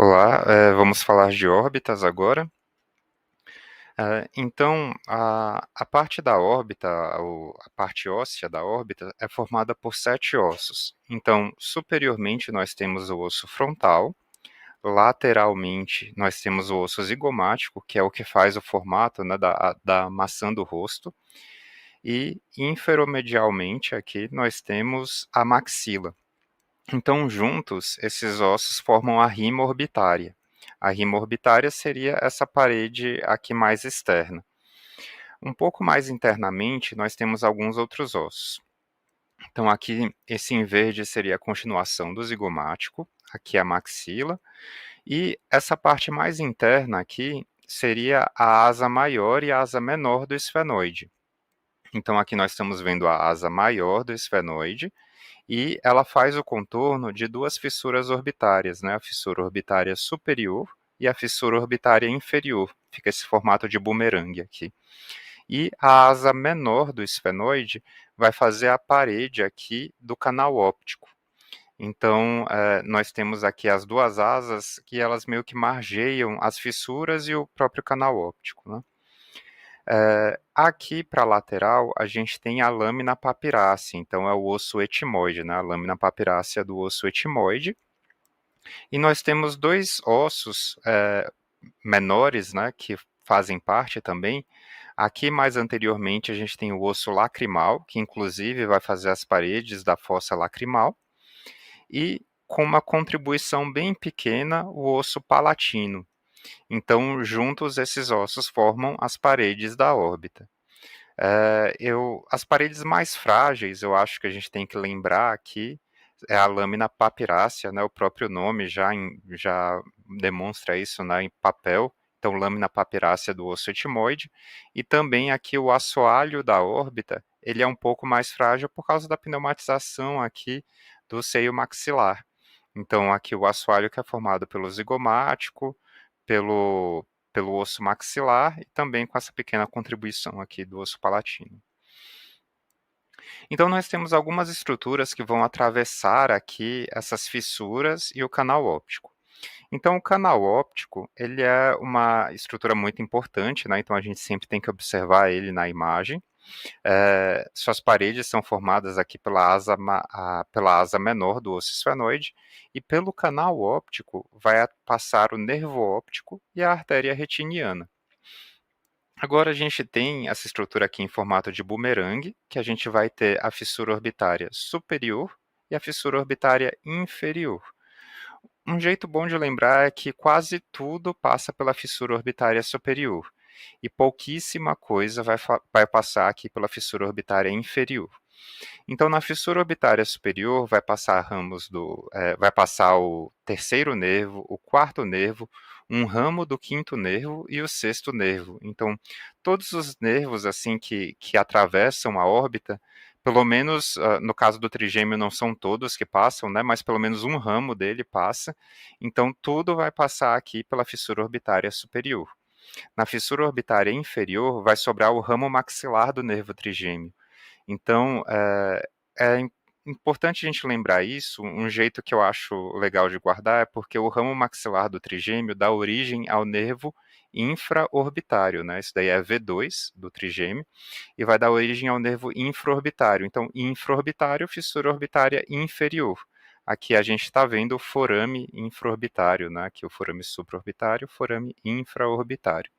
Olá, vamos falar de órbitas agora. Então, a parte da órbita, a parte óssea da órbita, é formada por 7 ossos. Então, superiormente nós temos o osso frontal, lateralmente nós temos o osso zigomático, que é o que faz o formato, né, da maçã do rosto, e inferomedialmente aqui nós temos a maxila. Então, juntos, esses ossos formam a rima orbitária. A rima orbitária seria essa parede aqui mais externa. Um pouco mais internamente, nós temos alguns outros ossos. Então, aqui, esse em verde seria a continuação do zigomático, aqui a maxila, e essa parte mais interna aqui seria a asa maior e a asa menor do esfenoide. Então, aqui nós estamos vendo a asa maior do esfenoide, e ela faz o contorno de duas fissuras orbitárias, né? A fissura orbitária superior e a fissura orbitária inferior. Fica esse formato de bumerangue aqui. E a asa menor do esfenoide vai fazer a parede aqui do canal óptico. Então, nós temos aqui as duas asas que elas meio que margeiam as fissuras e o próprio canal óptico, né? Aqui para a lateral, a gente tem a lâmina papirácea, então é o osso etimoide, né? A lâmina papirácea do osso etimoide. E nós temos dois ossos menores, né, que fazem parte também. Aqui mais anteriormente a gente tem o osso lacrimal, que inclusive vai fazer as paredes da fossa lacrimal, e com uma contribuição bem pequena, o osso palatino. Então, juntos esses ossos formam as paredes da órbita. As paredes mais frágeis, eu acho que a gente tem que lembrar aqui, é a lâmina papirácea, né? O próprio nome já demonstra isso, né, em papel. Então, lâmina papirácea do osso etimoide. E também aqui o assoalho da órbita, ele é um pouco mais frágil por causa da pneumatização aqui do seio maxilar. Então, aqui o assoalho que é formado pelo zigomático, pelo, pelo osso maxilar e também com essa pequena contribuição aqui do osso palatino. Então, nós temos algumas estruturas que vão atravessar aqui essas fissuras e o canal óptico. Então, o canal óptico, ele é uma estrutura muito importante, né? Então, a gente sempre tem que observar ele na imagem. Suas paredes são formadas aqui pela asa menor do osso esfenoide, e pelo canal óptico vai passar o nervo óptico e a artéria retiniana. Agora a gente tem essa estrutura aqui em formato de bumerangue, que a gente vai ter a fissura orbitária superior e a fissura orbitária inferior. Um jeito bom de lembrar é que quase tudo passa pela fissura orbitária superior, e pouquíssima coisa vai passar aqui pela fissura orbitária inferior. Então, na fissura orbitária superior, vai passar o terceiro nervo, o quarto nervo, um ramo do quinto nervo e o sexto nervo. Então, todos os nervos assim que atravessam a órbita, pelo menos no caso do trigêmeo não são todos que passam, né? Mas pelo menos um ramo dele passa. Então, tudo vai passar aqui pela fissura orbitária superior. Na fissura orbitária inferior, vai sobrar o ramo maxilar do nervo trigêmeo. Então, é importante a gente lembrar isso. Um jeito que eu acho legal de guardar é porque o ramo maxilar do trigêmeo dá origem ao nervo infraorbitário, né? Isso daí é V2 do trigêmeo, e vai dar origem ao nervo infraorbitário. Então, infraorbitário, fissura orbitária inferior. Aqui a gente está vendo o forame infraorbitário, né? Aqui o forame supraorbitário, forame infraorbitário.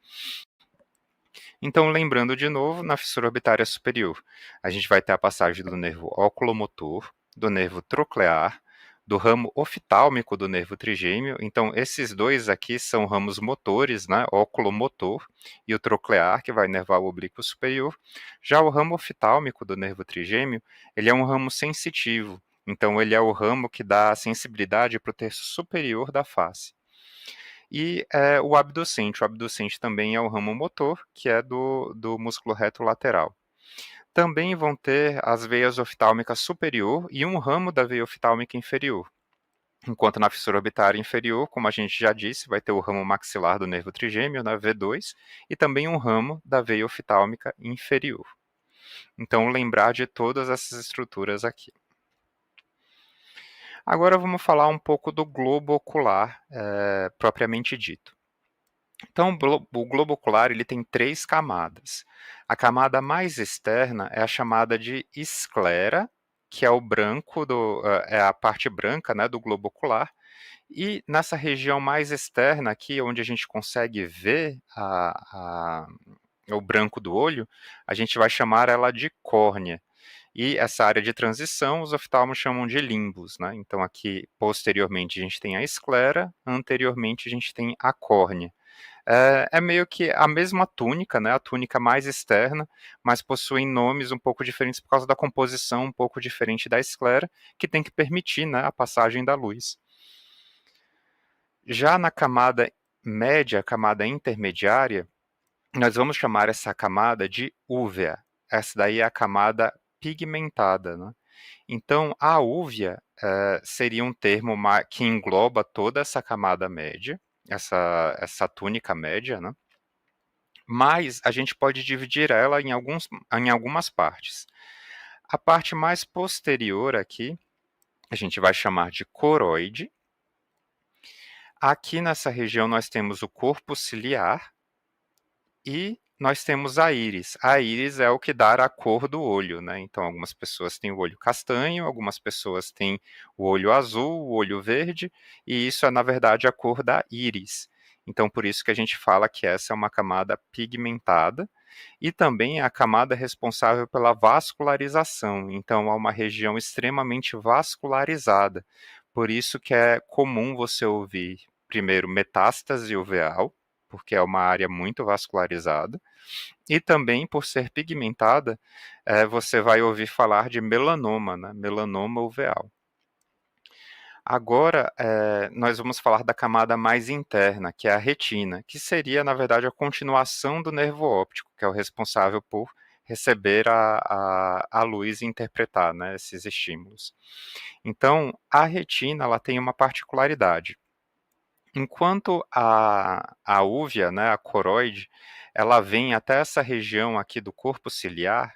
Então, lembrando de novo, na fissura orbitária superior, a gente vai ter a passagem do nervo oculomotor, do nervo troclear, do ramo oftálmico do nervo trigêmeo. Então, esses dois aqui são ramos motores, né? Oculomotor e o troclear, que vai inervar o oblíquo superior. Já o ramo oftálmico do nervo trigêmeo, ele é um ramo sensitivo. Então, ele é o ramo que dá sensibilidade para o terço superior da face. E o abducente. O abducente também é o ramo motor, que é do músculo reto lateral. Também vão ter as veias oftálmicas superior e um ramo da veia oftálmica inferior. Enquanto na fissura orbitária inferior, como a gente já disse, vai ter o ramo maxilar do nervo trigêmeo, na V2, e também um ramo da veia oftálmica inferior. Então, lembrar de todas essas estruturas aqui. Agora vamos falar um pouco do globo ocular, propriamente dito. Então, o globo ocular ele tem 3 camadas. A camada mais externa é a chamada de esclera, que é o branco é a parte branca, né, do globo ocular, e nessa região mais externa aqui, onde a gente consegue ver o branco do olho, a gente vai chamar ela de córnea. E essa área de transição, os oftalmos chamam de limbos, né? Então aqui, posteriormente, a gente tem a esclera, anteriormente a gente tem a córnea. É meio que a mesma túnica, né, a túnica mais externa, mas possuem nomes um pouco diferentes por causa da composição um pouco diferente da esclera, que tem que permitir, né, a passagem da luz. Já na camada média, camada intermediária, nós vamos chamar essa camada de úvea. Essa daí é a camada pigmentada, né? Então, a úvea seria um termo que engloba toda essa camada média, essa túnica média, né? Mas a gente pode dividir ela em algumas partes. A parte mais posterior aqui, a gente vai chamar de coroide. Aqui nessa região nós temos o corpo ciliar e nós temos a íris. A íris é o que dá a cor do olho, né? Então, algumas pessoas têm o olho castanho, algumas pessoas têm o olho azul, o olho verde, e isso é, na verdade, a cor da íris. Então, por isso que a gente fala que essa é uma camada pigmentada, e também é a camada responsável pela vascularização. Então, é uma região extremamente vascularizada. Por isso que é comum você ouvir, primeiro, metástase uveal, porque é uma área muito vascularizada, e também por ser pigmentada, você vai ouvir falar de melanoma, né? Melanoma uveal. Agora, nós vamos falar da camada mais interna, que é a retina, que seria, na verdade, a continuação do nervo óptico, que é o responsável por receber a luz e interpretar, né, esses estímulos. Então, a retina ela tem uma particularidade. Enquanto a úvea, né, a coroide, ela vem até essa região aqui do corpo ciliar,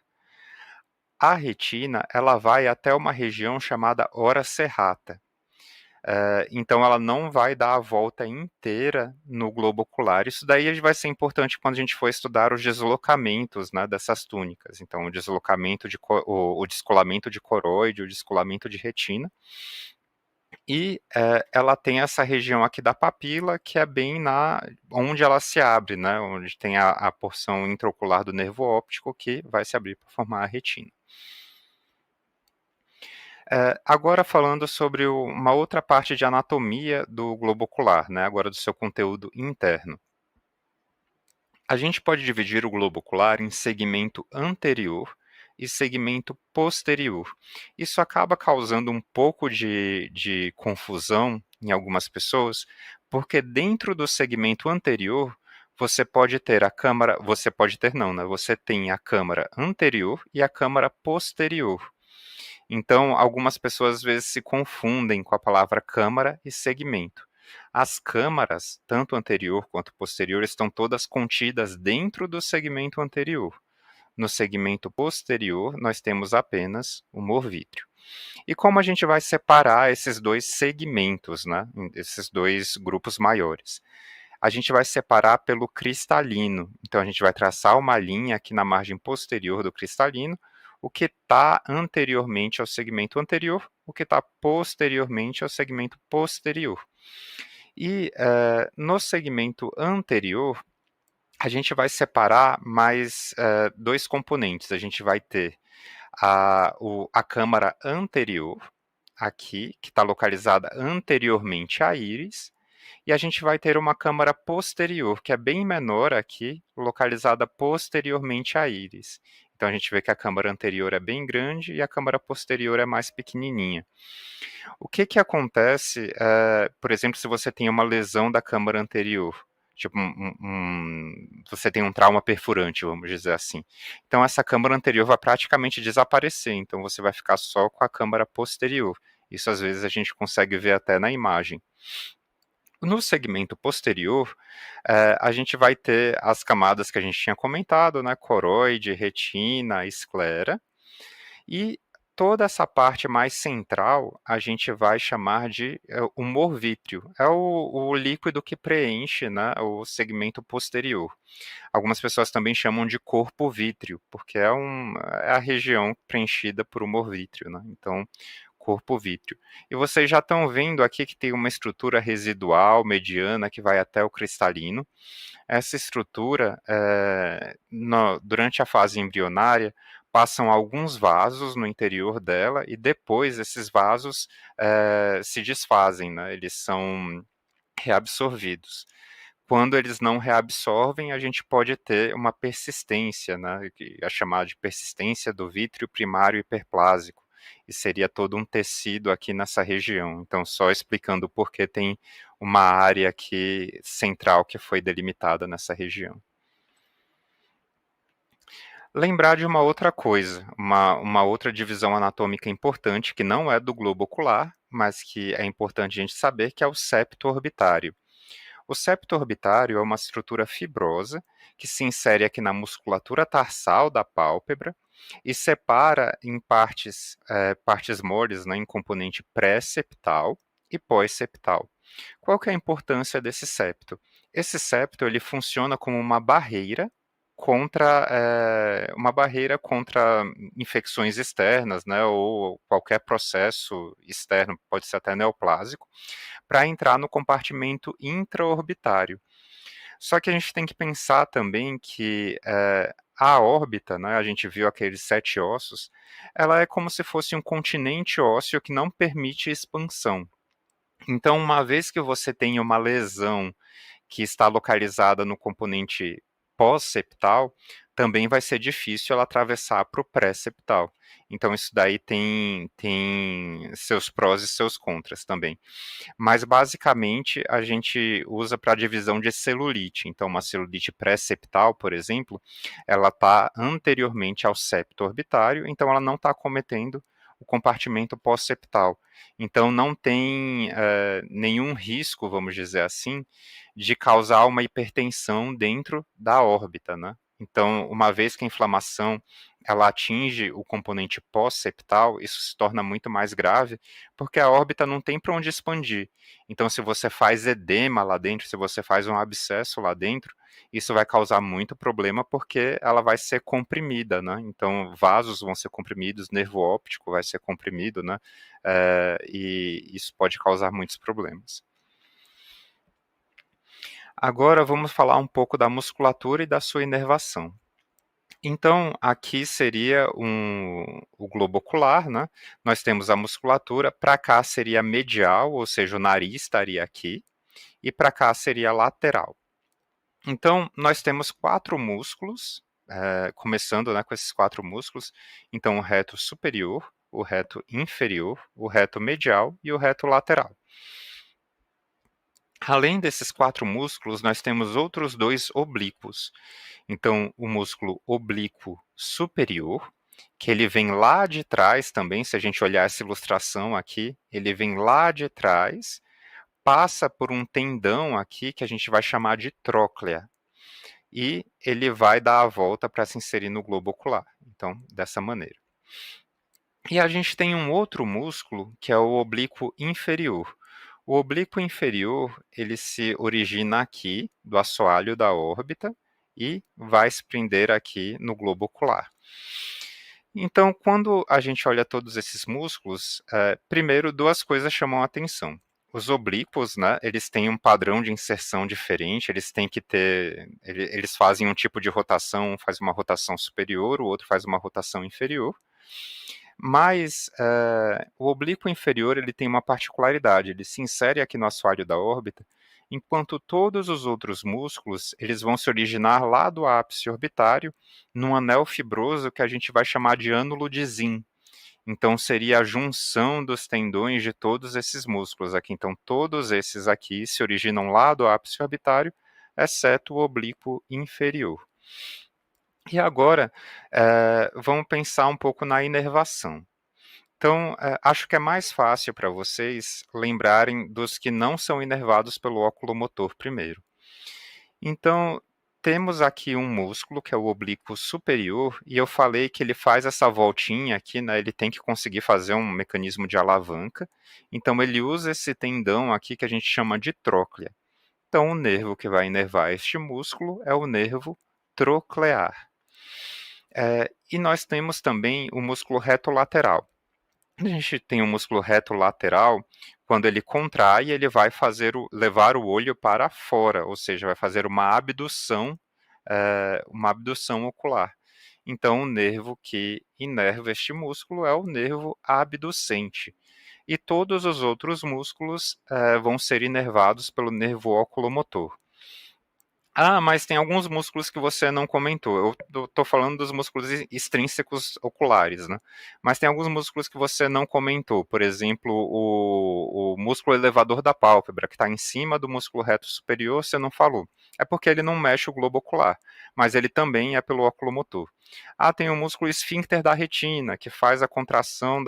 a retina ela vai até uma região chamada ora serrata. Então ela não vai dar a volta inteira no globo ocular. Isso daí vai ser importante quando a gente for estudar os deslocamentos, né, dessas túnicas. Então o deslocamento o descolamento de coroide, o descolamento de retina. E ela tem essa região aqui da papila, que é bem onde ela se abre, né, onde tem a porção intraocular do nervo óptico que vai se abrir para formar a retina. Agora falando sobre uma outra parte de anatomia do globo ocular, né, agora do seu conteúdo interno. A gente pode dividir o globo ocular em segmento anterior e segmento posterior. Isso acaba causando um pouco de confusão em algumas pessoas, porque dentro do segmento anterior você pode ter a câmara, você pode ter não, né? Você tem a câmara anterior e a câmara posterior. Então, algumas pessoas às vezes se confundem com a palavra câmara e segmento. As câmaras, tanto anterior quanto posterior, estão todas contidas dentro do segmento anterior. No segmento posterior, nós temos apenas o morvítreo. E como a gente vai separar esses dois segmentos, né, esses dois grupos maiores? A gente vai separar pelo cristalino. Então, a gente vai traçar uma linha aqui na margem posterior do cristalino, o que está anteriormente ao segmento anterior, o que está posteriormente ao segmento posterior. E no segmento anterior, a gente vai separar mais dois componentes. A gente vai ter a câmara anterior, aqui, que está localizada anteriormente à íris, e a gente vai ter uma câmara posterior, que é bem menor aqui, localizada posteriormente à íris. Então a gente vê que a câmara anterior é bem grande e a câmara posterior é mais pequenininha. O que que acontece, por exemplo, se você tem uma lesão da câmara anterior? Tipo, você tem um trauma perfurante, vamos dizer assim. Então, essa câmara anterior vai praticamente desaparecer, então você vai ficar só com a câmara posterior. Isso, às vezes, a gente consegue ver até na imagem. No segmento posterior, a gente vai ter as camadas que a gente tinha comentado, né? Coroide, retina, esclera. E toda essa parte mais central, a gente vai chamar de humor vítreo. É o líquido que preenche, né, o segmento posterior. Algumas pessoas também chamam de corpo vítreo, porque é a região preenchida por humor vítreo, né? Então, corpo vítreo. E vocês já estão vendo aqui que tem uma estrutura residual, mediana, que vai até o cristalino. Essa estrutura, durante a fase embrionária, passam alguns vasos no interior dela e depois esses vasos se desfazem, né? Eles são reabsorvidos. Quando eles não reabsorvem, a gente pode ter uma persistência, né, que é chamada de persistência do vítreo primário hiperplásico, e seria todo um tecido aqui nessa região. Então, só explicando por que tem uma área aqui central que foi delimitada nessa região. Lembrar de uma outra coisa, uma outra divisão anatômica importante, que não é do globo ocular, mas que é importante a gente saber, que é o septo orbitário. O septo orbitário é uma estrutura fibrosa que se insere aqui na musculatura tarsal da pálpebra e separa em partes moles, né, em componente pré-septal e pós-septal. Qual que é a importância desse septo? Esse septo ele funciona como uma barreira contra infecções externas, né, ou qualquer processo externo, pode ser até neoplásico, para entrar no compartimento intraorbitário. Só que a gente tem que pensar também que a órbita, né, a gente viu aqueles 7 ossos, ela é como se fosse um continente ósseo que não permite expansão. Então, uma vez que você tem uma lesão que está localizada no componente pós-septal, também vai ser difícil ela atravessar para o pré-septal. Então, isso daí tem seus prós e seus contras também. Mas basicamente a gente usa para divisão de celulite. Então, uma celulite pré-septal, por exemplo, ela está anteriormente ao septo orbitário, então ela não está acometendo o compartimento pós-septal. Então, não tem nenhum risco, vamos dizer assim, de causar uma hipertensão dentro da órbita, né? Então, uma vez que a inflamação ela atinge o componente pós-septal, isso se torna muito mais grave, porque a órbita não tem para onde expandir. Então, se você faz edema lá dentro, se você faz um abscesso lá dentro, isso vai causar muito problema porque ela vai ser comprimida, né? Então, vasos vão ser comprimidos, nervo óptico vai ser comprimido, né? E isso pode causar muitos problemas. Agora vamos falar um pouco da musculatura e da sua inervação. Então, aqui seria o globo ocular, né? Nós temos a musculatura, para cá seria medial, ou seja, o nariz estaria aqui, e para cá seria lateral. Então, nós temos 4 músculos, começando, né, com esses 4 músculos. Então, o reto superior, o reto inferior, o reto medial e o reto lateral. Além desses 4 músculos, nós temos outros 2 oblíquos. Então, o músculo oblíquo superior, que ele vem lá de trás também, se a gente olhar essa ilustração aqui, ele vem lá de trás, passa por um tendão aqui que a gente vai chamar de tróclea, e ele vai dar a volta para se inserir no globo ocular. Então, dessa maneira. E a gente tem um outro músculo, que é o oblíquo inferior. O oblíquo inferior, ele se origina aqui, do assoalho da órbita, e vai se prender aqui no globo ocular. Então, quando a gente olha todos esses músculos, primeiro 2 coisas chamam a atenção. Os oblíquos, né, eles têm um padrão de inserção diferente, eles fazem um tipo de rotação, um faz uma rotação superior, o outro faz uma rotação inferior. Mas o oblíquo inferior ele tem uma particularidade, ele se insere aqui no assoalho da órbita, enquanto todos os outros músculos eles vão se originar lá do ápice orbitário, num anel fibroso que a gente vai chamar de ânulo de Zinn. Então seria a junção dos tendões de todos esses músculos aqui. Então todos esses aqui se originam lá do ápice orbitário, exceto o oblíquo inferior. E agora, vamos pensar um pouco na inervação. Então, acho que é mais fácil para vocês lembrarem dos que não são inervados pelo óculo motor primeiro. Então, temos aqui um músculo, que é o oblíquo superior, e eu falei que ele faz essa voltinha aqui, né, ele tem que conseguir fazer um mecanismo de alavanca, então ele usa esse tendão aqui que a gente chama de tróclea. Então o nervo que vai inervar este músculo é o nervo troclear. E nós temos também o músculo reto lateral. A gente tem o músculo reto lateral, quando ele contrai, ele vai levar o olho para fora, ou seja, vai fazer uma abdução ocular. Então, o nervo que inerva este músculo é o nervo abducente. E todos os outros músculos vão ser inervados pelo nervo oculomotor. Ah, mas tem alguns músculos que você não comentou. Eu estou falando dos músculos extrínsecos oculares, né? Mas tem alguns músculos que você não comentou. Por exemplo, o músculo elevador da pálpebra, que está em cima do músculo reto superior, você não falou. É porque ele não mexe o globo ocular, mas ele também é pelo oculomotor. Ah, tem o músculo esfíncter da retina, que faz a contração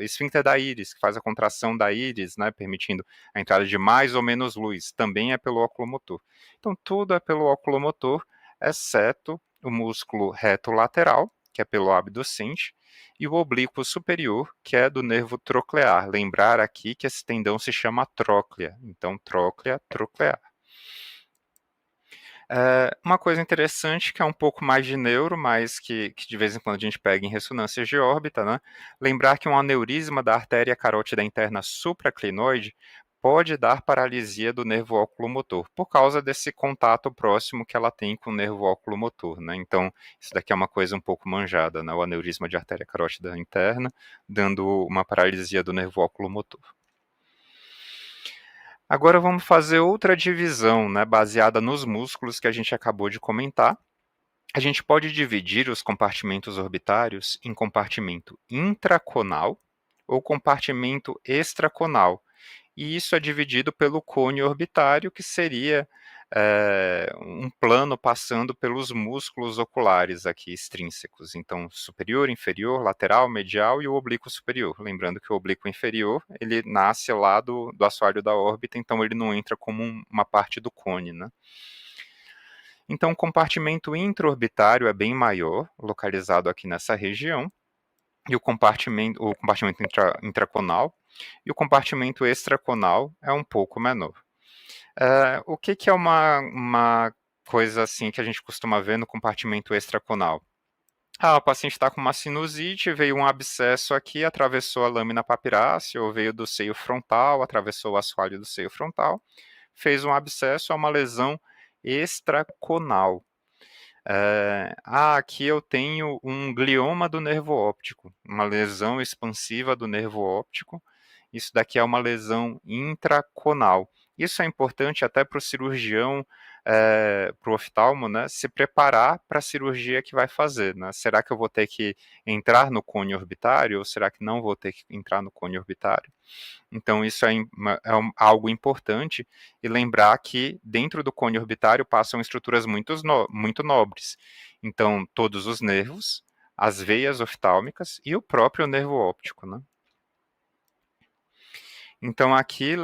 esfíncter da íris, que faz a contração da íris, né, permitindo a entrada de mais ou menos luz, também é pelo oculomotor. Então, tudo é pelo oculomotor, exceto o músculo reto lateral, que é pelo abducente, e o oblíquo superior, que é do nervo troclear. Lembrar aqui que esse tendão se chama tróclea. Então, tróclea, troclear. Uma coisa interessante, que é um pouco mais de neuro, mas que de vez em quando a gente pega em ressonâncias de órbita, né? Lembrar que um aneurisma da artéria carótida interna supraclinoide pode dar paralisia do nervo oculomotor, por causa desse contato próximo que ela tem com o nervo oculomotor, né? Então, isso daqui é uma coisa um pouco manjada, né? O aneurisma de artéria carótida interna, dando uma paralisia do nervo oculomotor. Agora vamos fazer outra divisão, né, baseada nos músculos que a gente acabou de comentar. A gente pode dividir os compartimentos orbitários em compartimento intraconal ou compartimento extraconal. E isso é dividido pelo cone orbitário, que seria um plano passando pelos músculos oculares aqui extrínsecos. Então, superior, inferior, lateral, medial e o oblíquo superior. Lembrando que o oblíquo inferior, ele nasce lá do assoalho da órbita, então ele não entra como uma parte do cone, né? Então, o compartimento intraorbitário é bem maior, localizado aqui nessa região, e o compartimento intraconal, e o compartimento extraconal é um pouco menor. O que é uma coisa assim que a gente costuma ver no compartimento extraconal? Ah, o paciente está com uma sinusite, veio um abscesso aqui, atravessou a lâmina papirácea, ou veio do seio frontal, atravessou o assoalho do seio frontal, fez um abscesso, é uma lesão extraconal. Aqui eu tenho um glioma do nervo óptico, uma lesão expansiva do nervo óptico. Isso daqui é uma lesão intraconal. Isso é importante até para o cirurgião, para o oftalmo, né, se preparar para a cirurgia que vai fazer, né? Será que eu vou ter que entrar no cone orbitário ou será que não vou ter que entrar no cone orbitário? Então, isso algo importante, e lembrar que dentro do cone orbitário passam estruturas muito nobres. Então, todos os nervos, as veias oftálmicas e o próprio nervo óptico, né? Então, aqui, a,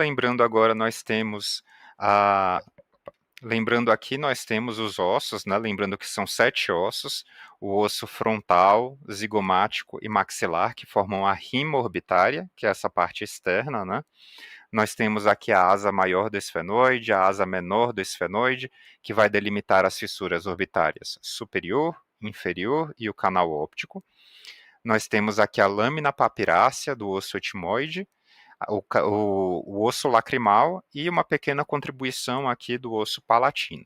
lembrando aqui, nós temos os ossos, né? Lembrando que são 7 ossos: o osso frontal, zigomático e maxilar, que formam a rima orbitária, que é essa parte externa, né? Nós temos aqui a asa maior do esfenoide, a asa menor do esfenoide, que vai delimitar as fissuras orbitárias superior, inferior e o canal óptico. Nós temos aqui a lâmina papirácea do osso etimoide, o osso lacrimal e uma pequena contribuição aqui do osso palatino.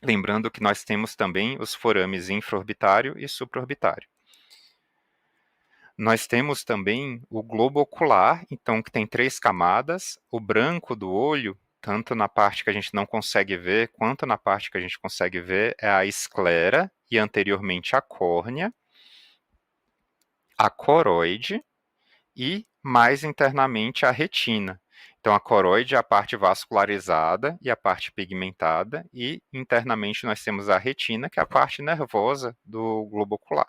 Lembrando que nós temos também os forames infraorbitário e supraorbitário. Nós temos também o globo ocular, então, que tem 3 camadas. O branco do olho, tanto na parte que a gente não consegue ver, quanto na parte que a gente consegue ver, é a esclera e anteriormente a córnea, a coroide e, mais internamente, a retina. Então, a coroide é a parte vascularizada e a parte pigmentada, e internamente nós temos a retina, que é a parte nervosa do globo ocular.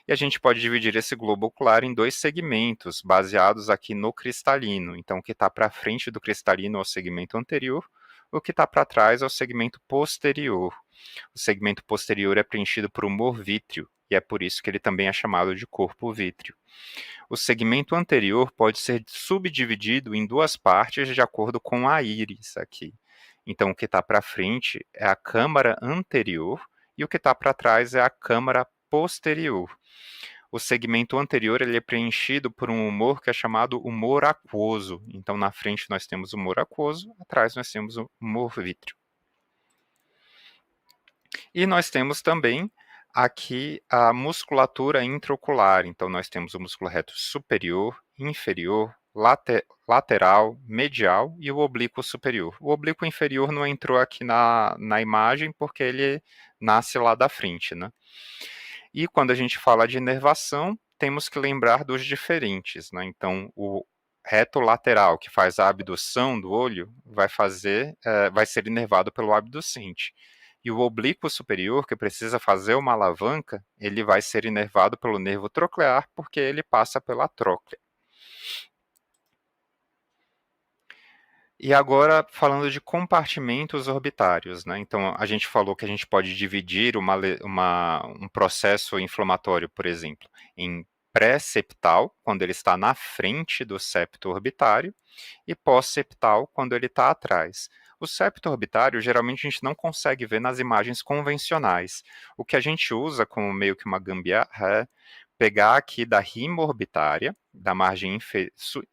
E a gente pode dividir esse globo ocular em 2 segmentos, baseados aqui no cristalino. Então, o que está para frente do cristalino é o segmento anterior, o que está para trás é o segmento posterior. O segmento posterior é preenchido por humor vítreo, e é por isso que ele também é chamado de corpo vítreo. O segmento anterior pode ser subdividido em duas partes de acordo com a íris aqui. Então, o que está para frente é a câmara anterior e o que está para trás é a câmara posterior. O segmento anterior ele é preenchido por um humor que é chamado humor aquoso. Então, na frente nós temos o humor aquoso, atrás nós temos o humor vítreo. E nós temos também aqui a musculatura intraocular. Então, nós temos o músculo reto superior, inferior, lateral, medial e o oblíquo superior. O oblíquo inferior não entrou aqui na imagem porque ele nasce lá da frente, né? E quando a gente fala de inervação, temos que lembrar dos diferentes, né? Então, o reto lateral, que faz a abdução do olho, vai ser inervado pelo abducente. E o oblíquo superior, que precisa fazer uma alavanca, ele vai ser inervado pelo nervo troclear, porque ele passa pela tróclea. E agora, falando de compartimentos orbitários, né? Então, a gente falou que a gente pode dividir um processo inflamatório, por exemplo, em pré-septal, quando ele está na frente do septo orbitário, e pós-septal, quando ele está atrás. O septo orbitário, geralmente, a gente não consegue ver nas imagens convencionais. O que a gente usa como meio que uma gambiarra é pegar aqui da rima orbitária, da margem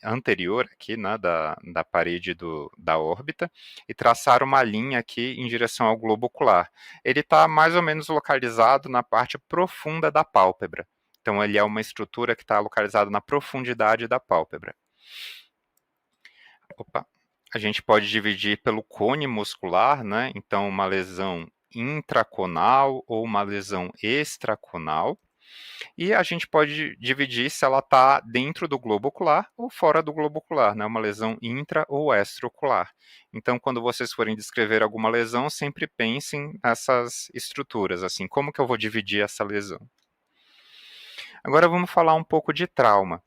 anterior aqui, né, da parede da órbita, e traçar uma linha aqui em direção ao globo ocular. Ele está mais ou menos localizado na parte profunda da pálpebra. Então, ele é uma estrutura que está localizada na profundidade da pálpebra. Opa. A gente pode dividir pelo cone muscular, né? Então, uma lesão intraconal ou uma lesão extraconal. E a gente pode dividir se ela está dentro do globo ocular ou fora do globo ocular, né? Uma lesão intra ou extraocular. Então, quando vocês forem descrever alguma lesão, sempre pensem nessas estruturas, assim, como que eu vou dividir essa lesão? Agora vamos falar um pouco de trauma.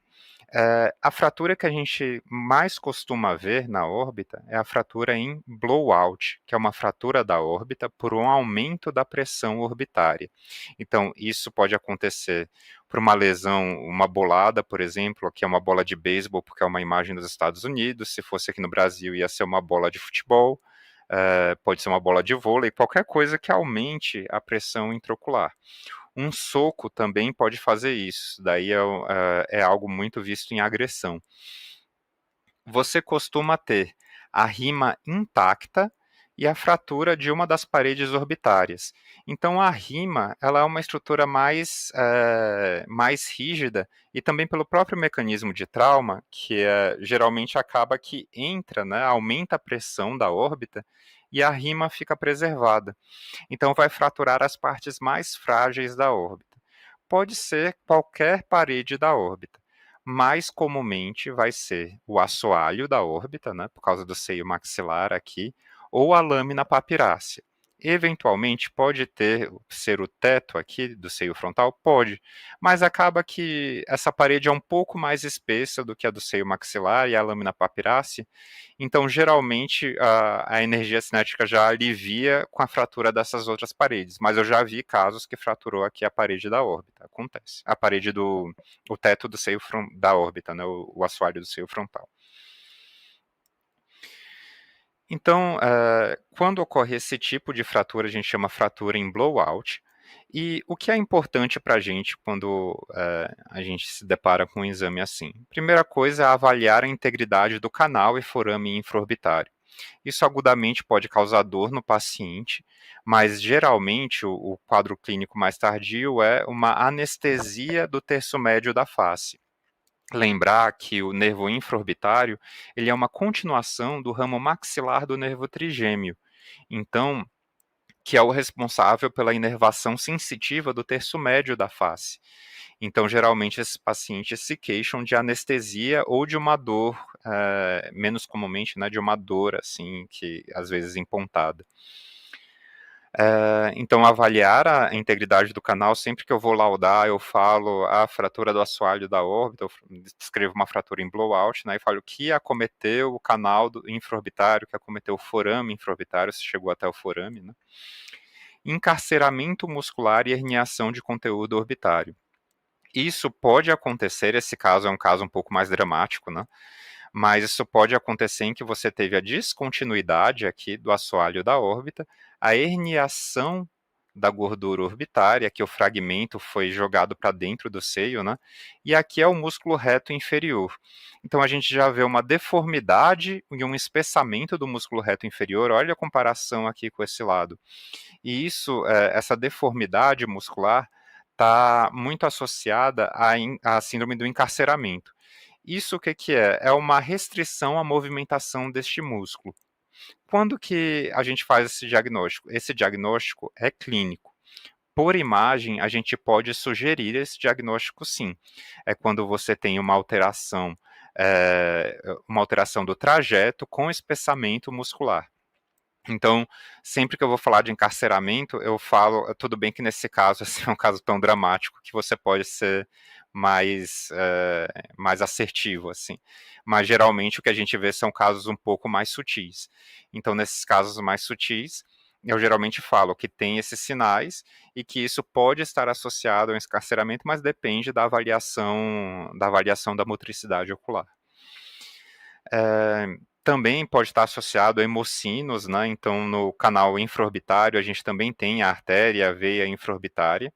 A fratura que a gente mais costuma ver na órbita é a fratura em blowout, que é uma fratura da órbita por um aumento da pressão orbitária. Então, isso pode acontecer por uma lesão, uma bolada, por exemplo, que é uma bola de beisebol, porque é uma imagem dos Estados Unidos. Se fosse aqui no Brasil, ia ser uma bola de futebol, pode ser uma bola de vôlei, qualquer coisa que aumente a pressão intraocular. Um soco também pode fazer isso, daí é algo muito visto em agressão. Você costuma ter a rima intacta e a fratura de uma das paredes orbitárias. Então a rima ela é uma estrutura mais rígida e também pelo próprio mecanismo de trauma, que geralmente acaba que entra, né, aumenta a pressão da órbita e a rima fica preservada. Então vai fraturar as partes mais frágeis da órbita. Pode ser qualquer parede da órbita. Mais comumente vai ser o assoalho da órbita, né, por causa do seio maxilar aqui, ou a lâmina papirácea. Eventualmente pode ser o teto aqui do seio frontal? Pode, mas acaba que essa parede é um pouco mais espessa do que a do seio maxilar e a lâmina papirácea, então geralmente a energia cinética já alivia com a fratura dessas outras paredes, mas eu já vi casos que fraturou aqui a parede da órbita, acontece. A parede o teto do seio da órbita, né, o assoalho do seio frontal. Então, quando ocorre esse tipo de fratura, a gente chama fratura em blowout. E o que é importante para a gente quando a gente se depara com um exame assim? Primeira coisa é avaliar a integridade do canal e forame infraorbitário. Isso agudamente pode causar dor no paciente, mas geralmente o quadro clínico mais tardio é uma anestesia do terço médio da face. Lembrar que o nervo infraorbitário ele é uma continuação do ramo maxilar do nervo trigêmeo. Então, que é o responsável pela inervação sensitiva do terço médio da face. Então, geralmente, esses pacientes se queixam de anestesia ou de uma dor, menos comumente, né, de uma dor, assim, que às vezes empontada. Então, avaliar a integridade do canal, sempre que eu vou laudar, eu falo a fratura do assoalho da órbita, eu descrevo uma fratura em blowout, né, e falo o que acometeu o canal infraorbitário, o que acometeu o forame infraorbitário, se chegou até o forame, né. Encarceramento muscular e herniação de conteúdo orbitário. Isso pode acontecer, esse caso é um caso um pouco mais dramático, né, mas isso pode acontecer em que você teve a descontinuidade aqui do assoalho da órbita, a herniação da gordura orbitária, que o fragmento foi jogado para dentro do seio, né? E aqui é o músculo reto inferior. Então a gente já vê uma deformidade e um espessamento do músculo reto inferior. Olha a comparação aqui com esse lado. E isso, essa deformidade muscular está muito associada à síndrome do encarceramento. Isso o que que é? É uma restrição à movimentação deste músculo. Quando que a gente faz esse diagnóstico? Esse diagnóstico é clínico. Por imagem, a gente pode sugerir esse diagnóstico sim. É quando você tem uma alteração do trajeto com espessamento muscular. Então, sempre que eu vou falar de encarceramento, eu falo, tudo bem que nesse caso assim, é um caso tão dramático que você pode ser mais assertivo, assim. Mas geralmente o que a gente vê são casos um pouco mais sutis. Então, nesses casos mais sutis, eu geralmente falo que tem esses sinais e que isso pode estar associado ao encarceramento, mas depende da avaliação da motricidade ocular. Também pode estar associado a hemocinos, né? Então, no canal infraorbitário, a gente também tem a artéria, a veia infraorbitária.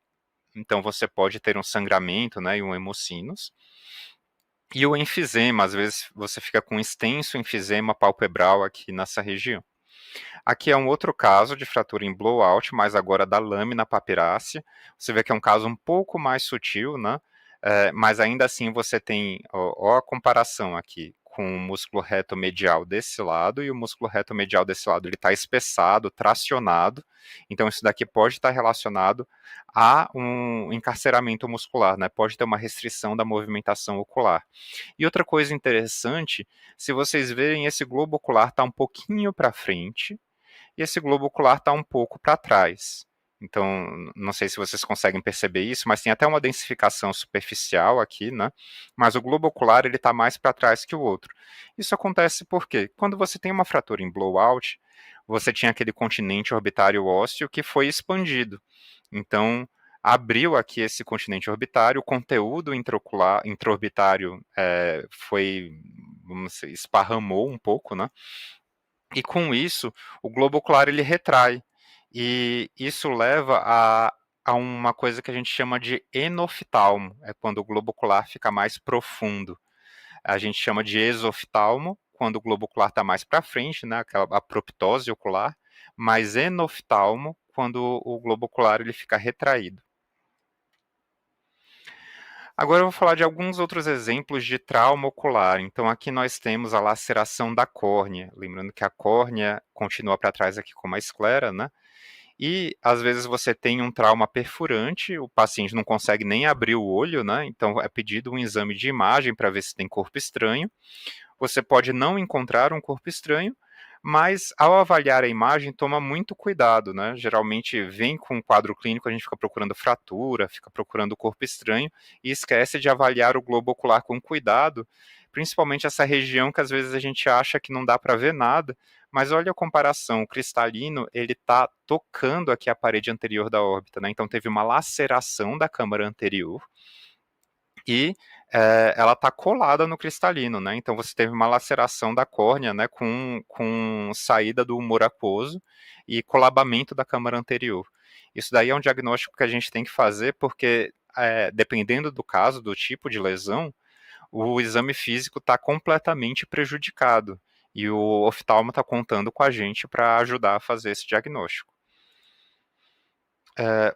Então, você pode ter um sangramento, né? E um hemocinos. E o enfisema, às vezes você fica com um extenso enfisema palpebral aqui nessa região. Aqui é um outro caso de fratura em blowout, mas agora da lâmina papirácea. Você vê que é um caso um pouco mais sutil, né? Mas ainda assim você tem, ó a comparação aqui, com o músculo reto medial desse lado, e o músculo reto medial desse lado, ele está espessado, tracionado, então isso daqui pode estar relacionado a um encarceramento muscular, né? Pode ter uma restrição da movimentação ocular. E outra coisa interessante, se vocês verem, esse globo ocular está um pouquinho para frente, e esse globo ocular está um pouco para trás. Então, não sei se vocês conseguem perceber isso, mas tem até uma densificação superficial aqui, né? Mas o globo ocular ele está mais para trás que o outro. Isso acontece porque quando você tem uma fratura em blowout, você tinha aquele continente orbitário ósseo que foi expandido. Então, abriu aqui esse continente orbitário, o conteúdo intraorbitário vamos dizer, esparramou um pouco, né? E com isso, o globo ocular ele retrai. E isso leva a uma coisa que a gente chama de enoftalmo, é quando o globo ocular fica mais profundo. A gente chama de exoftalmo, quando o globo ocular está mais para frente, né, a proptose ocular, mas enoftalmo, quando o globo ocular ele fica retraído. Agora eu vou falar de alguns outros exemplos de trauma ocular. Então aqui nós temos a laceração da córnea, lembrando que a córnea continua para trás aqui com uma esclera, né? E às vezes você tem um trauma perfurante, o paciente não consegue nem abrir o olho, né? Então é pedido um exame de imagem para ver se tem corpo estranho. Você pode não encontrar um corpo estranho, mas ao avaliar a imagem, toma muito cuidado, né? Geralmente vem com um quadro clínico, a gente fica procurando fratura, fica procurando corpo estranho e esquece de avaliar o globo ocular com cuidado, principalmente essa região que às vezes a gente acha que não dá para ver nada, mas olha a comparação, o cristalino, ele está tocando aqui a parede anterior da órbita, né? Então teve uma laceração da câmara anterior, e ela está colada no cristalino, né? Então você teve uma laceração da córnea, né? Com saída do humor aquoso e colabamento da câmara anterior. Isso daí é um diagnóstico que a gente tem que fazer porque, dependendo do caso, do tipo de lesão, o exame físico está completamente prejudicado. E o oftalmo está contando com a gente para ajudar a fazer esse diagnóstico.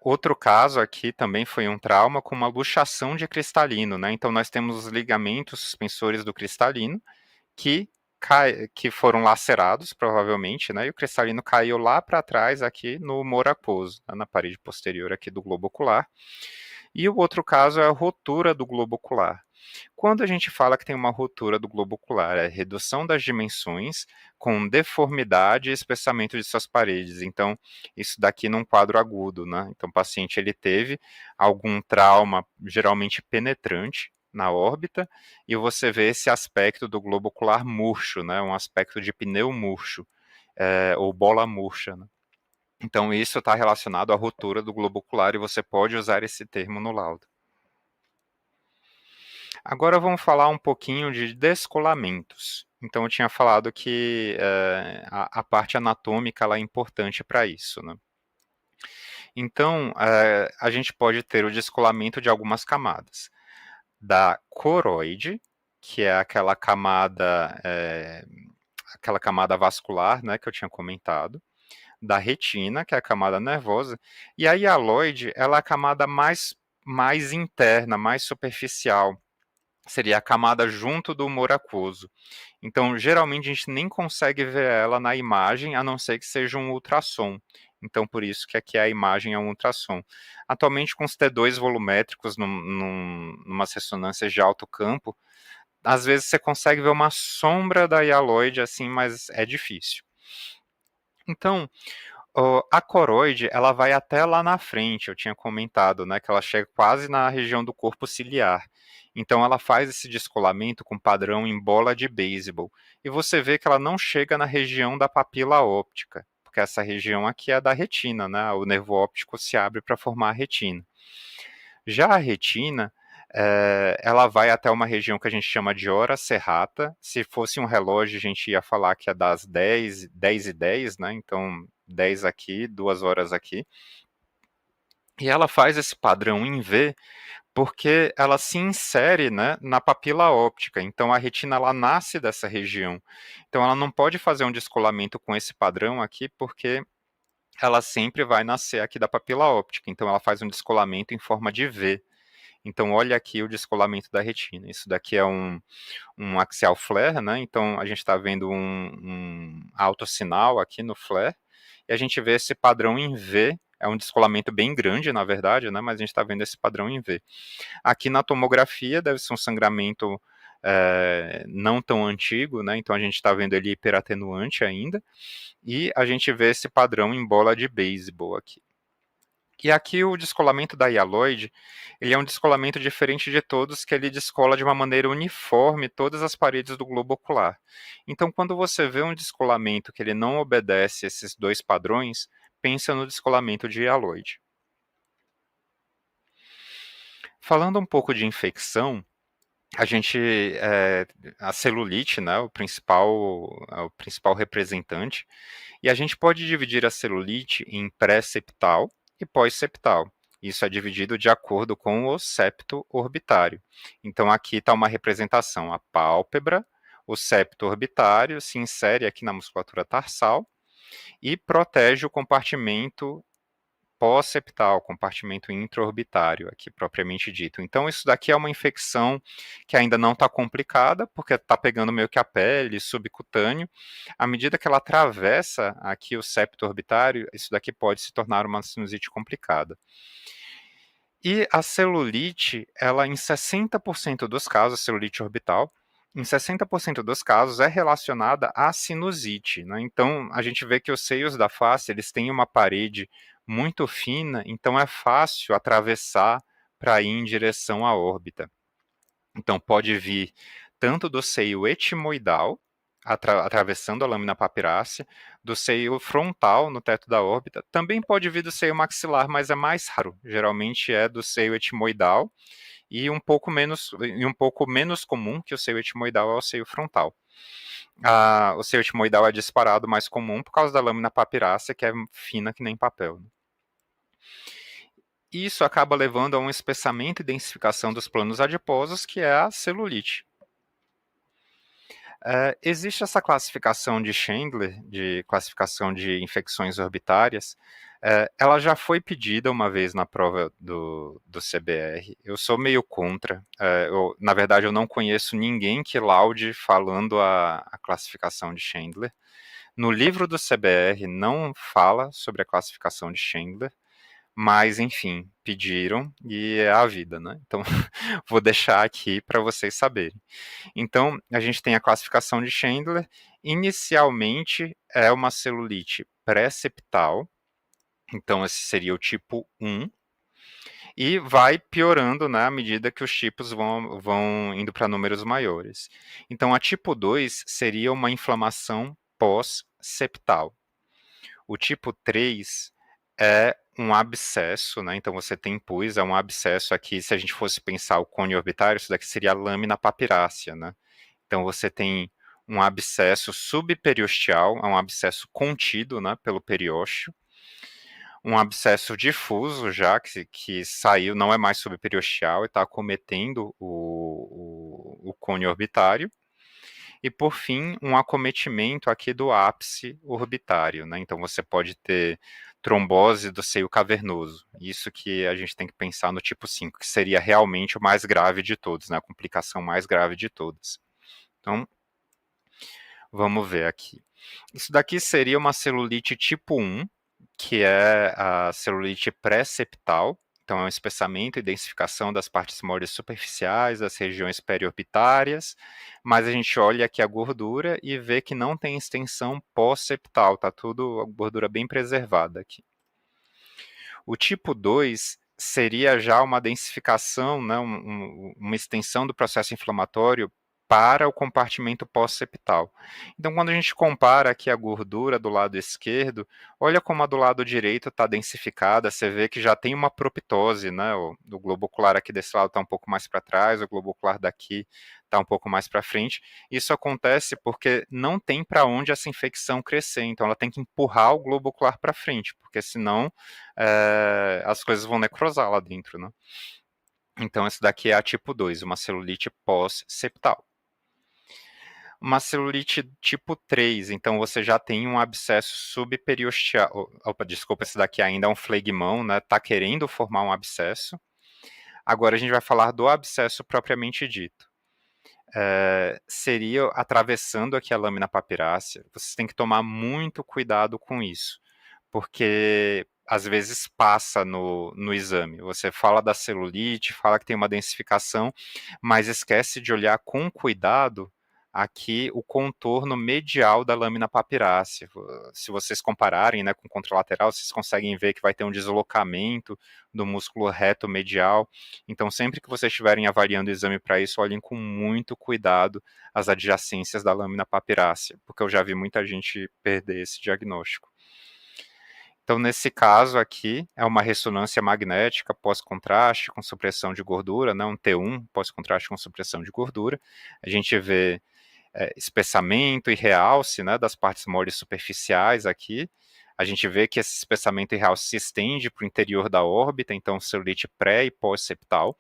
Outro caso aqui também foi um trauma com uma luxação de cristalino, né? Então nós temos os ligamentos suspensores do cristalino que que foram lacerados, provavelmente, né? E o cristalino caiu lá para trás aqui no humor aquoso, né? Na parede posterior aqui do globo ocular. E o outro caso é a rotura do globo ocular. Quando a gente fala que tem uma ruptura do globo ocular, é redução das dimensões com deformidade e espessamento de suas paredes. Então, isso daqui num quadro agudo, né? Então, o paciente ele teve algum trauma, geralmente penetrante, na órbita, e você vê esse aspecto do globo ocular murcho, né? Um aspecto de pneu murcho, ou bola murcha, né? Então, isso está relacionado à ruptura do globo ocular e você pode usar esse termo no laudo. Agora vamos falar um pouquinho de descolamentos. Então, eu tinha falado que a parte anatômica ela é importante para isso, né? Então, a gente pode ter o descolamento de algumas camadas. Da coroide, que é aquela camada vascular, né, que eu tinha comentado. Da retina, que é a camada nervosa. E a hialoide, ela é a camada mais interna, mais superficial. Seria a camada junto do humor aquoso. Então, geralmente, a gente nem consegue ver ela na imagem, a não ser que seja um ultrassom. Então, por isso que aqui a imagem é um ultrassom. Atualmente, com os T2 volumétricos numas ressonâncias de alto campo, às vezes você consegue ver uma sombra da hialoide, assim, mas é difícil. Então, a coroide, ela vai até lá na frente, eu tinha comentado, né, que ela chega quase na região do corpo ciliar. Então ela faz esse descolamento com padrão em bola de beisebol. E você vê que ela não chega na região da papila óptica, porque essa região aqui é da retina, né? O nervo óptico se abre para formar a retina. Já a retina, ela vai até uma região que a gente chama de hora serrata. Se fosse um relógio, a gente ia falar que é das 10h10, né? Então, 10 aqui, 2 horas aqui. E ela faz esse padrão em V porque ela se insere, né, na papila óptica. Então, a retina ela nasce dessa região. Então, ela não pode fazer um descolamento com esse padrão aqui, porque ela sempre vai nascer aqui da papila óptica. Então, ela faz um descolamento em forma de V. Então, olha aqui o descolamento da retina. Isso daqui é um axial flare, né? Então, a gente está vendo um alto sinal aqui no flare, e a gente vê esse padrão em V. É um descolamento bem grande, na verdade, né? Mas a gente está vendo esse padrão em V. Aqui na tomografia deve ser um sangramento não tão antigo, né? Então a gente está vendo ele hiperatenuante ainda, e a gente vê esse padrão em bola de beisebol aqui. E aqui o descolamento da hialoide, ele é um descolamento diferente de todos, que ele descola de uma maneira uniforme todas as paredes do globo ocular. Então, quando você vê um descolamento que ele não obedece esses dois padrões, pensa no descolamento de hialoide. Falando um pouco de infecção, a gente, a celulite, né, o principal representante, e a gente pode dividir a celulite em pré-septal e pós-septal. Isso é dividido de acordo com o septo orbitário. Então, aqui está uma representação: a pálpebra, o septo orbitário se insere aqui na musculatura tarsal e protege o compartimento pós-septal, compartimento intraorbitário, aqui propriamente dito. Então, isso daqui é uma infecção que ainda não está complicada, porque está pegando meio que a pele, subcutâneo. À medida que ela atravessa aqui o septo orbitário, isso daqui pode se tornar uma sinusite complicada. E a celulite, ela em 60% dos casos, celulite orbital, em 60% dos casos é relacionada à sinusite, né? Então, a gente vê que os seios da face, eles têm uma parede muito fina, então é fácil atravessar para ir em direção à órbita. Então, pode vir tanto do seio etimoidal, atravessando a lâmina papirácea, do seio frontal, no teto da órbita. Também pode vir do seio maxilar, mas é mais raro. Geralmente é do seio etimoidal e um pouco menos comum que o seio etimoidal é o seio frontal. O seio etimoidal é disparado mais comum por causa da lâmina papirácea, que é fina que nem papel. Isso acaba levando a um espessamento e densificação dos planos adiposos, que é a celulite. Existe essa classificação de Chandler, de classificação de infecções orbitárias. Ela já foi pedida uma vez na prova do CBR. Eu sou meio contra. Na verdade, eu não conheço ninguém que laude falando a classificação de Chandler. No livro do CBR não fala sobre a classificação de Chandler, Mas, enfim, pediram e é a vida, né? Então, vou deixar aqui para vocês saberem. Então, a gente tem a classificação de Chandler. Inicialmente, é uma celulite pré-septal, então esse seria o tipo 1, e vai piorando, né, à medida que os tipos vão indo para números maiores. Então, a tipo 2 seria uma inflamação pós-septal. O tipo 3 é um abscesso, né? Então você tem pus, é um abscesso aqui. Se a gente fosse pensar o cone orbitário, isso daqui seria a lâmina papirácea, né? Então você tem um abscesso subperiosteal, é um abscesso contido, né, pelo periósteo. Um abscesso difuso já, que saiu, não é mais subperiosteal e está acometendo o cone orbitário. E, por fim, um acometimento aqui do ápice orbitário, né? Então você pode ter trombose do seio cavernoso. Isso que a gente tem que pensar no tipo 5, que seria realmente o mais grave de todos, né? A complicação mais grave de todas. Então, vamos ver aqui. Isso daqui seria uma celulite tipo 1, que é a celulite pré-septal. Então, é um espessamento e densificação das partes moles superficiais, das regiões periorbitárias, mas a gente olha aqui a gordura e vê que não tem extensão pós-septal, tá tudo a gordura bem preservada aqui. O tipo 2 seria já uma densificação, né, uma extensão do processo inflamatório para o compartimento pós-septal. Então, quando a gente compara aqui a gordura do lado esquerdo, olha como a do lado direito está densificada, você vê que já tem uma proptose, né? O globo ocular aqui desse lado está um pouco mais para trás, o globo ocular daqui está um pouco mais para frente. Isso acontece porque não tem para onde essa infecção crescer, então ela tem que empurrar o globo ocular para frente, porque senão as coisas vão necrosar lá dentro, né? Então, essa daqui é a tipo 2, uma celulite pós-septal. Uma celulite tipo 3, então você já tem um abscesso subperiosteal. Opa, desculpa, esse daqui ainda é um flegmão, né? Tá querendo formar um abscesso. Agora a gente vai falar do abscesso propriamente dito. Seria atravessando aqui a lâmina papirácea. Vocês têm que tomar muito cuidado com isso, porque às vezes passa no exame. Você fala da celulite, fala que tem uma densificação, mas esquece de olhar com cuidado aqui o contorno medial da lâmina papirácea. Se vocês compararem, né, com o contralateral, vocês conseguem ver que vai ter um deslocamento do músculo reto medial. Então, sempre que vocês estiverem avaliando o exame para isso, olhem com muito cuidado as adjacências da lâmina papirácea, porque eu já vi muita gente perder esse diagnóstico. Então, nesse caso aqui, é uma ressonância magnética pós-contraste com supressão de gordura, né, um T1 pós-contraste com supressão de gordura. A gente vê espessamento e realce, né, das partes moles superficiais aqui. A gente vê que esse espessamento e realce se estende para o interior da órbita, então celulite pré e pós-septal.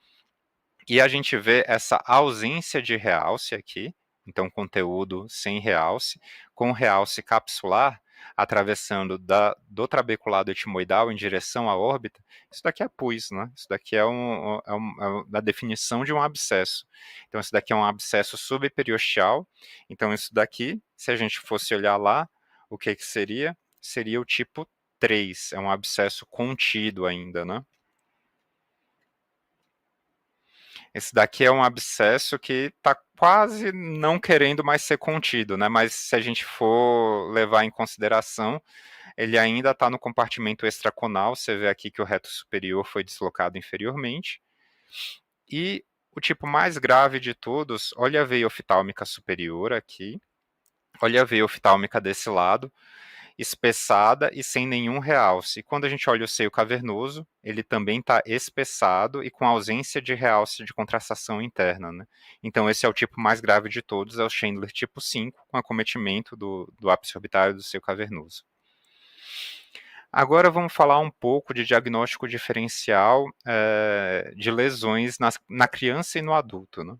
E a gente vê essa ausência de realce aqui, então conteúdo sem realce, com realce capsular atravessando do trabeculado etimoidal em direção à órbita. Isso daqui é pus, né? Isso daqui é a definição de um abscesso. Então, isso daqui é um abscesso subperiosteal. Então, isso daqui, se a gente fosse olhar lá, o que seria? Seria o tipo 3, é um abscesso contido ainda, né? Esse daqui é um abscesso que está quase não querendo mais ser contido, né? Mas se a gente for levar em consideração, ele ainda está no compartimento extraconal. Você vê aqui que o reto superior foi deslocado inferiormente. E o tipo mais grave de todos, olha a veia oftálmica superior aqui, olha a veia oftálmica desse lado, espessada e sem nenhum realce. E quando a gente olha o seio cavernoso, ele também está espessado e com ausência de realce de contração interna, né? Então esse é o tipo mais grave de todos, é o Chandler tipo 5, com acometimento do ápice orbitário do seio cavernoso. Agora vamos falar um pouco de diagnóstico diferencial de lesões na criança e no adulto, né?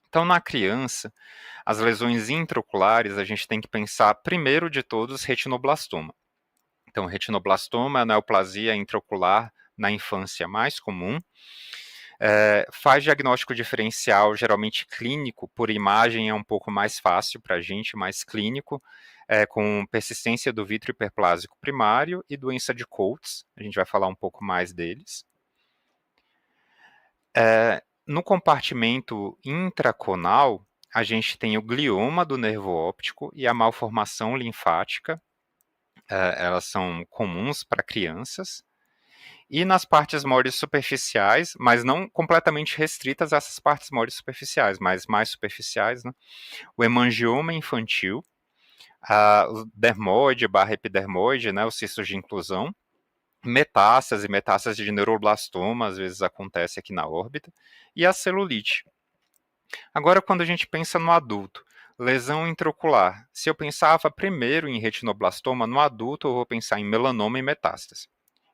Então, na criança, as lesões intraoculares, a gente tem que pensar, primeiro de todos, retinoblastoma. Então, retinoblastoma é a neoplasia intraocular na infância mais comum. Faz diagnóstico diferencial, geralmente clínico, por imagem é um pouco mais fácil para a gente, mais clínico. com persistência do vítreo hiperplásico primário e doença de Coates. A gente vai falar um pouco mais deles. No compartimento intraconal, a gente tem o glioma do nervo óptico e a malformação linfática. Elas são comuns para crianças. E nas partes mores superficiais, mas não completamente restritas a essas partes mores superficiais, mas mais superficiais, né? O hemangioma infantil, o dermoide barra epidermoide, né, os cistos de inclusão, metástase de neuroblastoma, às vezes acontece aqui na órbita, e a celulite. Agora, quando a gente pensa no adulto, lesão intraocular, se eu pensava primeiro em retinoblastoma, no adulto eu vou pensar em melanoma e metástase.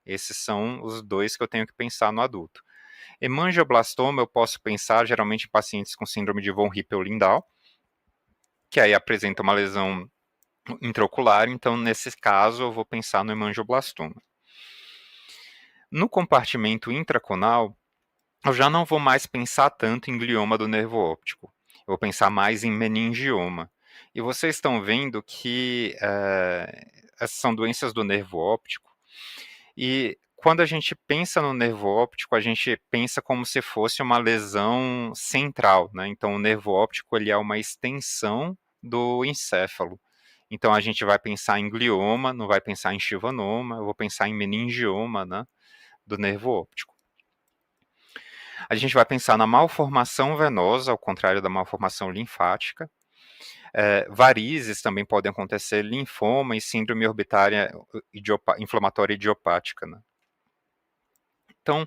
Esses são os dois que eu tenho que pensar no adulto. Hemangioblastoma eu posso pensar geralmente em pacientes com síndrome de von Hippel-Lindau, que aí apresenta uma lesão intraocular, então nesse caso eu vou pensar no hemangioblastoma. No compartimento intraconal, eu já não vou mais pensar tanto em glioma do nervo óptico, eu vou pensar mais em meningioma. E vocês estão vendo que essas são doenças do nervo óptico, e quando a gente pensa no nervo óptico, a gente pensa como se fosse uma lesão central, né? Então, o nervo óptico ele é uma extensão do encéfalo. Então, a gente vai pensar em glioma, não vai pensar em chivanoma, eu vou pensar em meningioma, né, do nervo óptico. A gente vai pensar na malformação venosa, ao contrário da malformação linfática. Varizes também podem acontecer, linfoma e síndrome orbitária inflamatória idiopática, né? Então,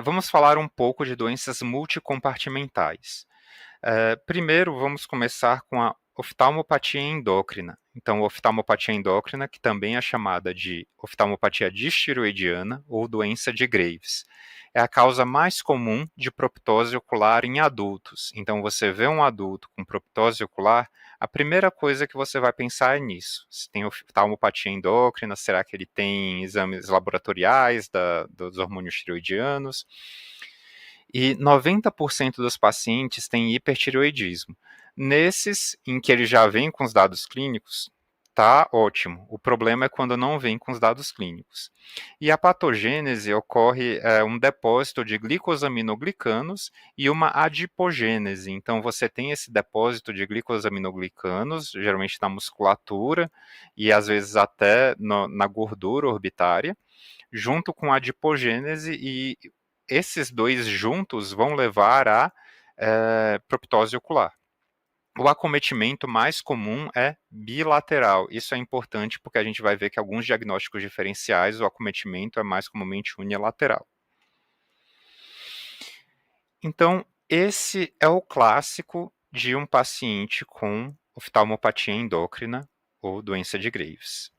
vamos falar um pouco de doenças multicompartimentais. Primeiro, vamos começar com a oftalmopatia endócrina. Então, oftalmopatia endócrina, que também é chamada de oftalmopatia distiroidiana ou doença de Graves. É a causa mais comum de proptose ocular em adultos. Então, você vê um adulto com proptose ocular, a primeira coisa que você vai pensar é nisso. Se tem oftalmopatia endócrina, será que ele tem exames laboratoriais dos hormônios tiroidianos? E 90% dos pacientes têm hipertireoidismo. Nesses em que ele já vem com os dados clínicos, tá ótimo. O problema é quando não vem com os dados clínicos. E a patogênese ocorre um depósito de glicosaminoglicanos e uma adipogênese. Então você tem esse depósito de glicosaminoglicanos, geralmente na musculatura e às vezes até na gordura orbitária, junto com a adipogênese, e esses dois juntos vão levar a proptose ocular. O acometimento mais comum é bilateral. Isso é importante porque a gente vai ver que alguns diagnósticos diferenciais, o acometimento é mais comumente unilateral. Então, esse é o clássico de um paciente com oftalmopatia endócrina ou doença de Graves.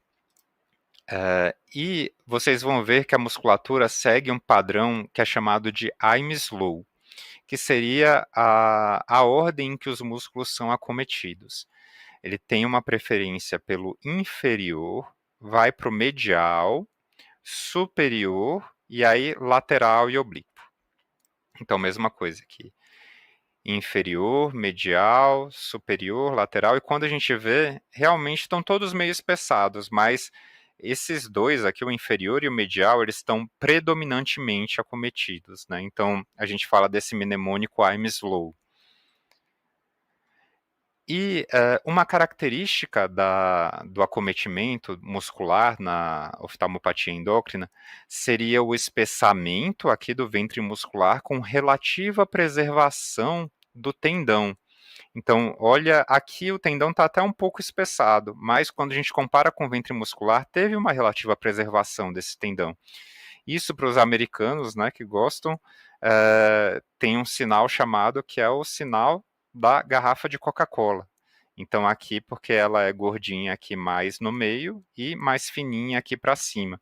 E vocês vão ver que a musculatura segue um padrão que é chamado de Ames Law, que seria a ordem em que os músculos são acometidos. Ele tem uma preferência pelo inferior, vai para o medial, superior e aí lateral e oblíquo. Então, mesma coisa aqui. Inferior, medial, superior, lateral, e quando a gente vê, realmente estão todos meio espessados, mas esses dois aqui, o inferior e o medial, eles estão predominantemente acometidos, né? Então, a gente fala desse mnemônico Ames Law. E uma característica do acometimento muscular na oftalmopatia endócrina seria o espessamento aqui do ventre muscular com relativa preservação do tendão. Então, olha, aqui o tendão está até um pouco espessado, mas quando a gente compara com o ventre muscular, teve uma relativa preservação desse tendão. Isso para os americanos, né, que gostam, tem um sinal chamado que é o sinal da garrafa de Coca-Cola. Então aqui, porque ela é gordinha aqui mais no meio e mais fininha aqui para cima.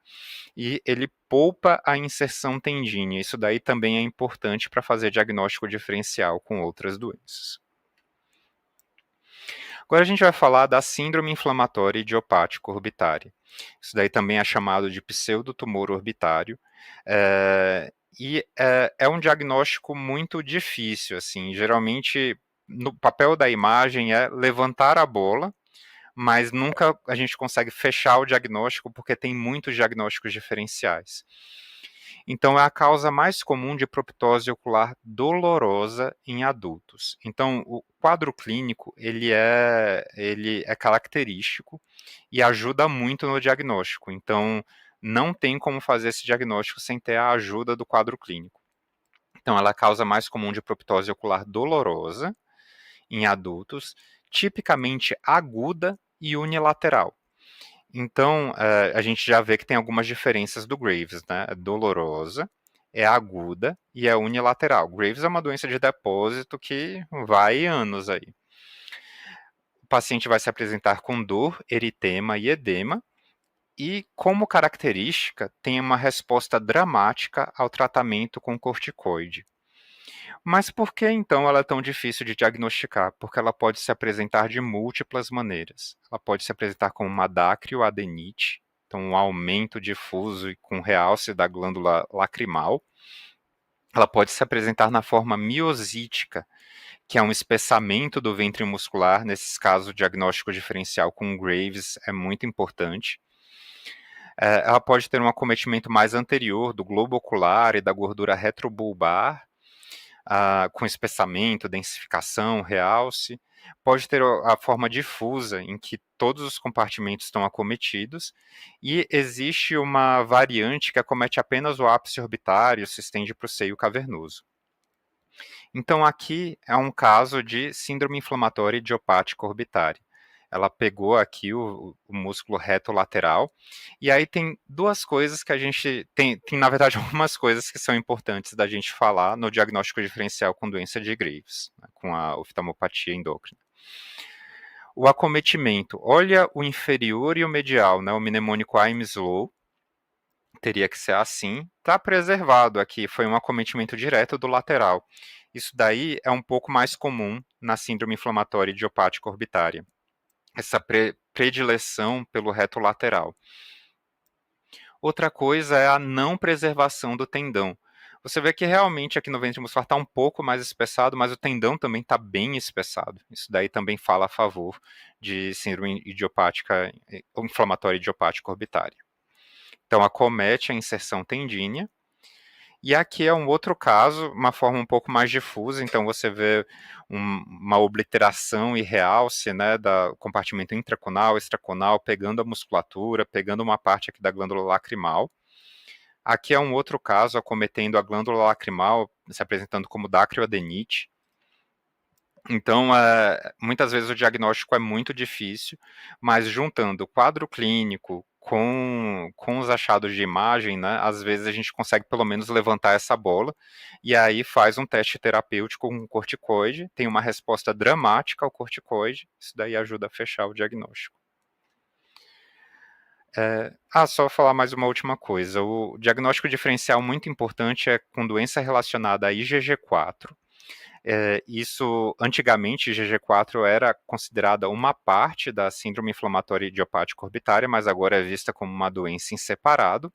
E ele poupa a inserção tendínea. Isso daí também é importante para fazer diagnóstico diferencial com outras doenças. Agora a gente vai falar da síndrome inflamatória idiopática orbitária. Isso daí também é chamado de pseudotumor orbitário. É um diagnóstico muito difícil, assim, geralmente no papel da imagem é levantar a bola, mas nunca a gente consegue fechar o diagnóstico porque tem muitos diagnósticos diferenciais. Então, é a causa mais comum de proptose ocular dolorosa em adultos. Então, o quadro clínico, ele é característico e ajuda muito no diagnóstico. Então, não tem como fazer esse diagnóstico sem ter a ajuda do quadro clínico. Então, ela é a causa mais comum de proptose ocular dolorosa em adultos, tipicamente aguda e unilateral. Então, a gente já vê que tem algumas diferenças do Graves, né? É dolorosa, é aguda e é unilateral. Graves é uma doença de depósito que vai anos aí. O paciente vai se apresentar com dor, eritema e edema, e, como característica, tem uma resposta dramática ao tratamento com corticoide. Mas por que então ela é tão difícil de diagnosticar? Porque ela pode se apresentar de múltiplas maneiras. Ela pode se apresentar como uma dacrioadenite, então um aumento difuso e com realce da glândula lacrimal. Ela pode se apresentar na forma miosítica, que é um espessamento do ventre muscular. Nesses casos, o diagnóstico diferencial com Graves é muito importante. Ela pode ter um acometimento mais anterior do globo ocular e da gordura retrobulbar, com espessamento, densificação, realce. Pode ter a forma difusa, em que todos os compartimentos estão acometidos, e existe uma variante que acomete apenas o ápice orbitário e se estende para o seio cavernoso. Então, aqui é um caso de síndrome inflamatória idiopática orbitária. Ela pegou aqui o músculo reto lateral, e aí tem duas coisas que a gente tem, na verdade, algumas coisas que são importantes da gente falar no diagnóstico diferencial com doença de Graves, né, com a oftalmopatia endócrina. O acometimento, olha o inferior e o medial, né, o mnemônico I'm slow, teria que ser assim, está preservado aqui, foi um acometimento direto do lateral. Isso daí é um pouco mais comum na síndrome inflamatória idiopática orbitária, essa predileção pelo reto lateral. Outra coisa é a não preservação do tendão. Você vê que realmente aqui no ventre muscular está um pouco mais espessado, mas o tendão também está bem espessado. Isso daí também fala a favor de síndrome idiopática, inflamatória idiopática orbitária. Então, acomete a inserção tendínea. E aqui é um outro caso, uma forma um pouco mais difusa, então você vê uma obliteração e realce, né, do compartimento intraconal, extraconal, pegando a musculatura, pegando uma parte aqui da glândula lacrimal. Aqui é um outro caso, acometendo a glândula lacrimal, se apresentando como dacrioadenite. Então, muitas vezes o diagnóstico é muito difícil, mas juntando o quadro clínico com os achados de imagem, né, às vezes a gente consegue pelo menos levantar essa bola, e aí faz um teste terapêutico com corticoide, tem uma resposta dramática ao corticoide, isso daí ajuda a fechar o diagnóstico. Só falar mais uma última coisa, o diagnóstico diferencial muito importante é com doença relacionada a IgG4. Isso, antigamente, IgG4 era considerada uma parte da síndrome inflamatória idiopática orbitária, mas agora é vista como uma doença em separado.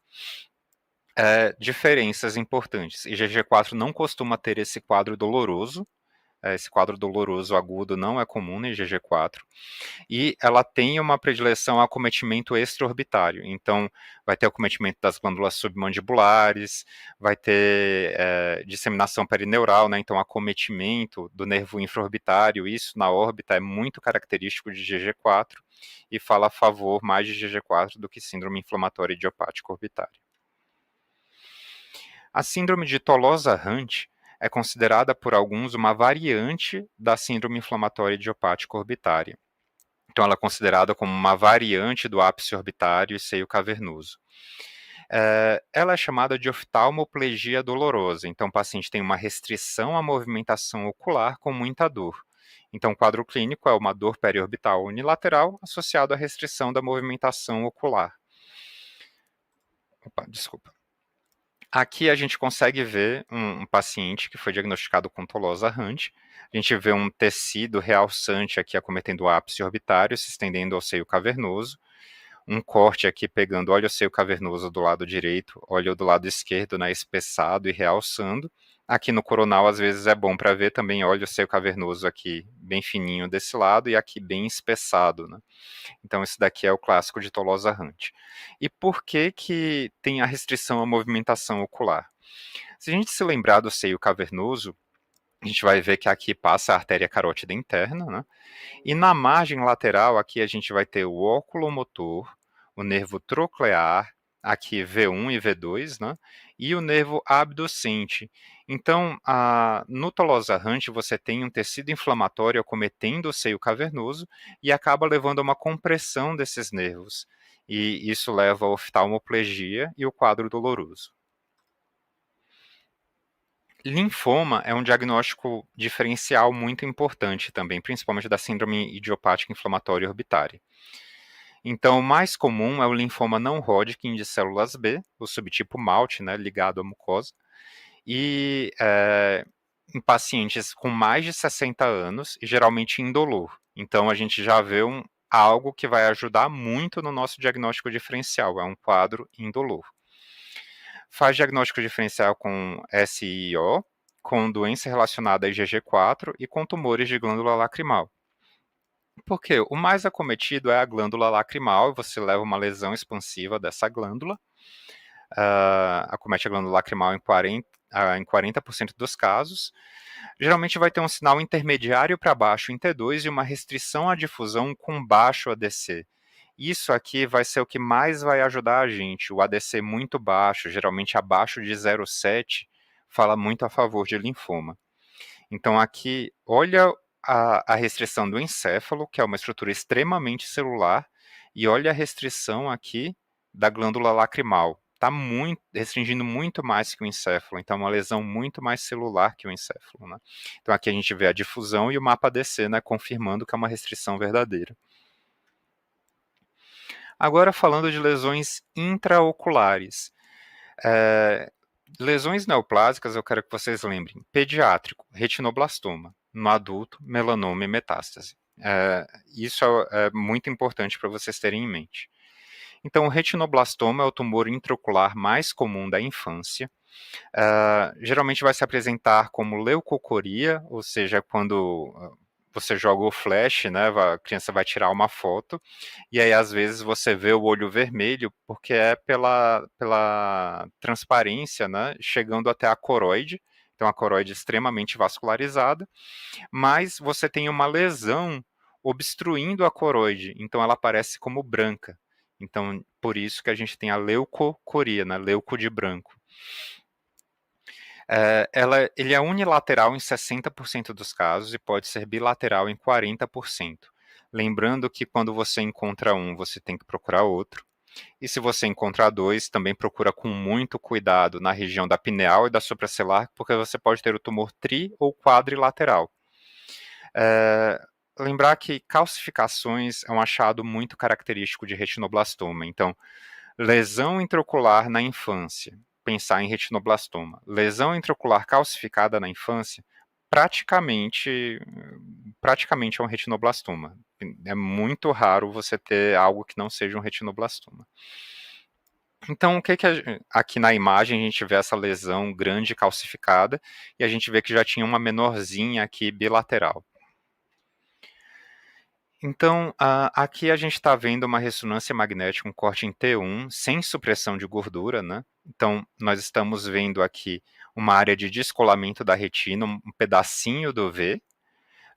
Diferenças importantes. IgG4 não costuma ter esse quadro doloroso. Esse quadro doloroso agudo não é comum no IgG4. E ela tem uma predileção a acometimento extraorbitário. Então, vai ter acometimento das glândulas submandibulares, vai ter disseminação perineural, né? Então, acometimento do nervo infraorbitário. Isso na órbita é muito característico de IgG4 e fala a favor mais de IgG4 do que síndrome inflamatória idiopática orbitária. A síndrome de Tolosa-Hunt é considerada por alguns uma variante da síndrome inflamatória idiopática orbitária. Então, ela é considerada como uma variante do ápice orbitário e seio cavernoso. Ela é chamada de oftalmoplegia dolorosa. Então, o paciente tem uma restrição à movimentação ocular com muita dor. Então, o quadro clínico é uma dor periorbital unilateral associada à restrição da movimentação ocular. Desculpa. Aqui a gente consegue ver um paciente que foi diagnosticado com Tolosa-Hunt. A gente vê um tecido realçante aqui acometendo o ápice orbitário, se estendendo ao seio cavernoso. Um corte aqui pegando, olha o seio cavernoso do lado direito, olha o do lado esquerdo, né, espessado e realçando. Aqui no coronal, às vezes, é bom para ver também, olha o seio cavernoso aqui bem fininho desse lado e aqui bem espessado, né? Então, esse daqui é o clássico de Tolosa Hunt. E por que que tem a restrição à movimentação ocular? Se a gente se lembrar do seio cavernoso, a gente vai ver que aqui passa a artéria carótida interna, né? E na margem lateral, aqui a gente vai ter o oculomotor, o nervo troclear, aqui V1 e V2, né? E o nervo abducente. Então, no Tolosa Hunt, você tem um tecido inflamatório acometendo o seio cavernoso e acaba levando a uma compressão desses nervos. E isso leva a oftalmoplegia e o quadro doloroso. Linfoma é um diagnóstico diferencial muito importante também, principalmente da síndrome idiopática inflamatória orbitária. Então, o mais comum é o linfoma não Hodgkin de células B, o subtipo MALT, né, ligado à mucosa, e em pacientes com mais de 60 anos e geralmente indolor. Então, a gente já vê algo que vai ajudar muito no nosso diagnóstico diferencial, é um quadro indolor. Faz diagnóstico diferencial com SIO, com doença relacionada a IgG4 e com tumores de glândula lacrimal. Porque o mais acometido é a glândula lacrimal, e você leva uma lesão expansiva dessa glândula, acomete a glândula lacrimal em 40% dos casos. Geralmente vai ter um sinal intermediário para baixo em T2 e uma restrição à difusão com baixo ADC. Isso aqui vai ser o que mais vai ajudar a gente. O ADC muito baixo, geralmente abaixo de 0,7, fala muito a favor de linfoma. Então aqui, olha a restrição do encéfalo, que é uma estrutura extremamente celular, e olha a restrição aqui da glândula lacrimal. Está restringindo muito mais que o encéfalo, então é uma lesão muito mais celular que o encéfalo. Né? Então aqui a gente vê a difusão e o mapa DC, né, confirmando que é uma restrição verdadeira. Agora falando de lesões intraoculares. Lesões neoplásicas, eu quero que vocês lembrem. Pediátrico, retinoblastoma. No adulto, melanoma e metástase. Isso é muito importante para vocês terem em mente. Então, o retinoblastoma é o tumor intraocular mais comum da infância. Geralmente vai se apresentar como leucocoria, ou seja, quando você joga o flash, né, a criança vai tirar uma foto, e aí às vezes você vê o olho vermelho, porque é pela transparência, né, chegando até a coroide, então a coroide extremamente vascularizada, mas você tem uma lesão obstruindo a coroide, então ela aparece como branca. Então, por isso que a gente tem a leucocoria, né, leuco de branco. Ele é unilateral em 60% dos casos e pode ser bilateral em 40%. Lembrando que quando você encontra um, você tem que procurar outro. E se você encontrar dois, também procura com muito cuidado na região da pineal e da supracelular, porque você pode ter o tumor ou quadrilateral. Lembrar que calcificações é um achado muito característico de retinoblastoma. Então, lesão intraocular na infância, pensar em retinoblastoma. Lesão intraocular calcificada na infância, praticamente, praticamente é um retinoblastoma. É muito raro você ter algo que não seja um retinoblastoma. Então, o que aqui na imagem a gente vê essa lesão grande calcificada e a gente vê que já tinha uma menorzinha aqui bilateral. Então, aqui a gente está vendo uma ressonância magnética, um corte em T1, sem supressão de gordura, né? Então, nós estamos vendo aqui uma área de descolamento da retina, um pedacinho do V,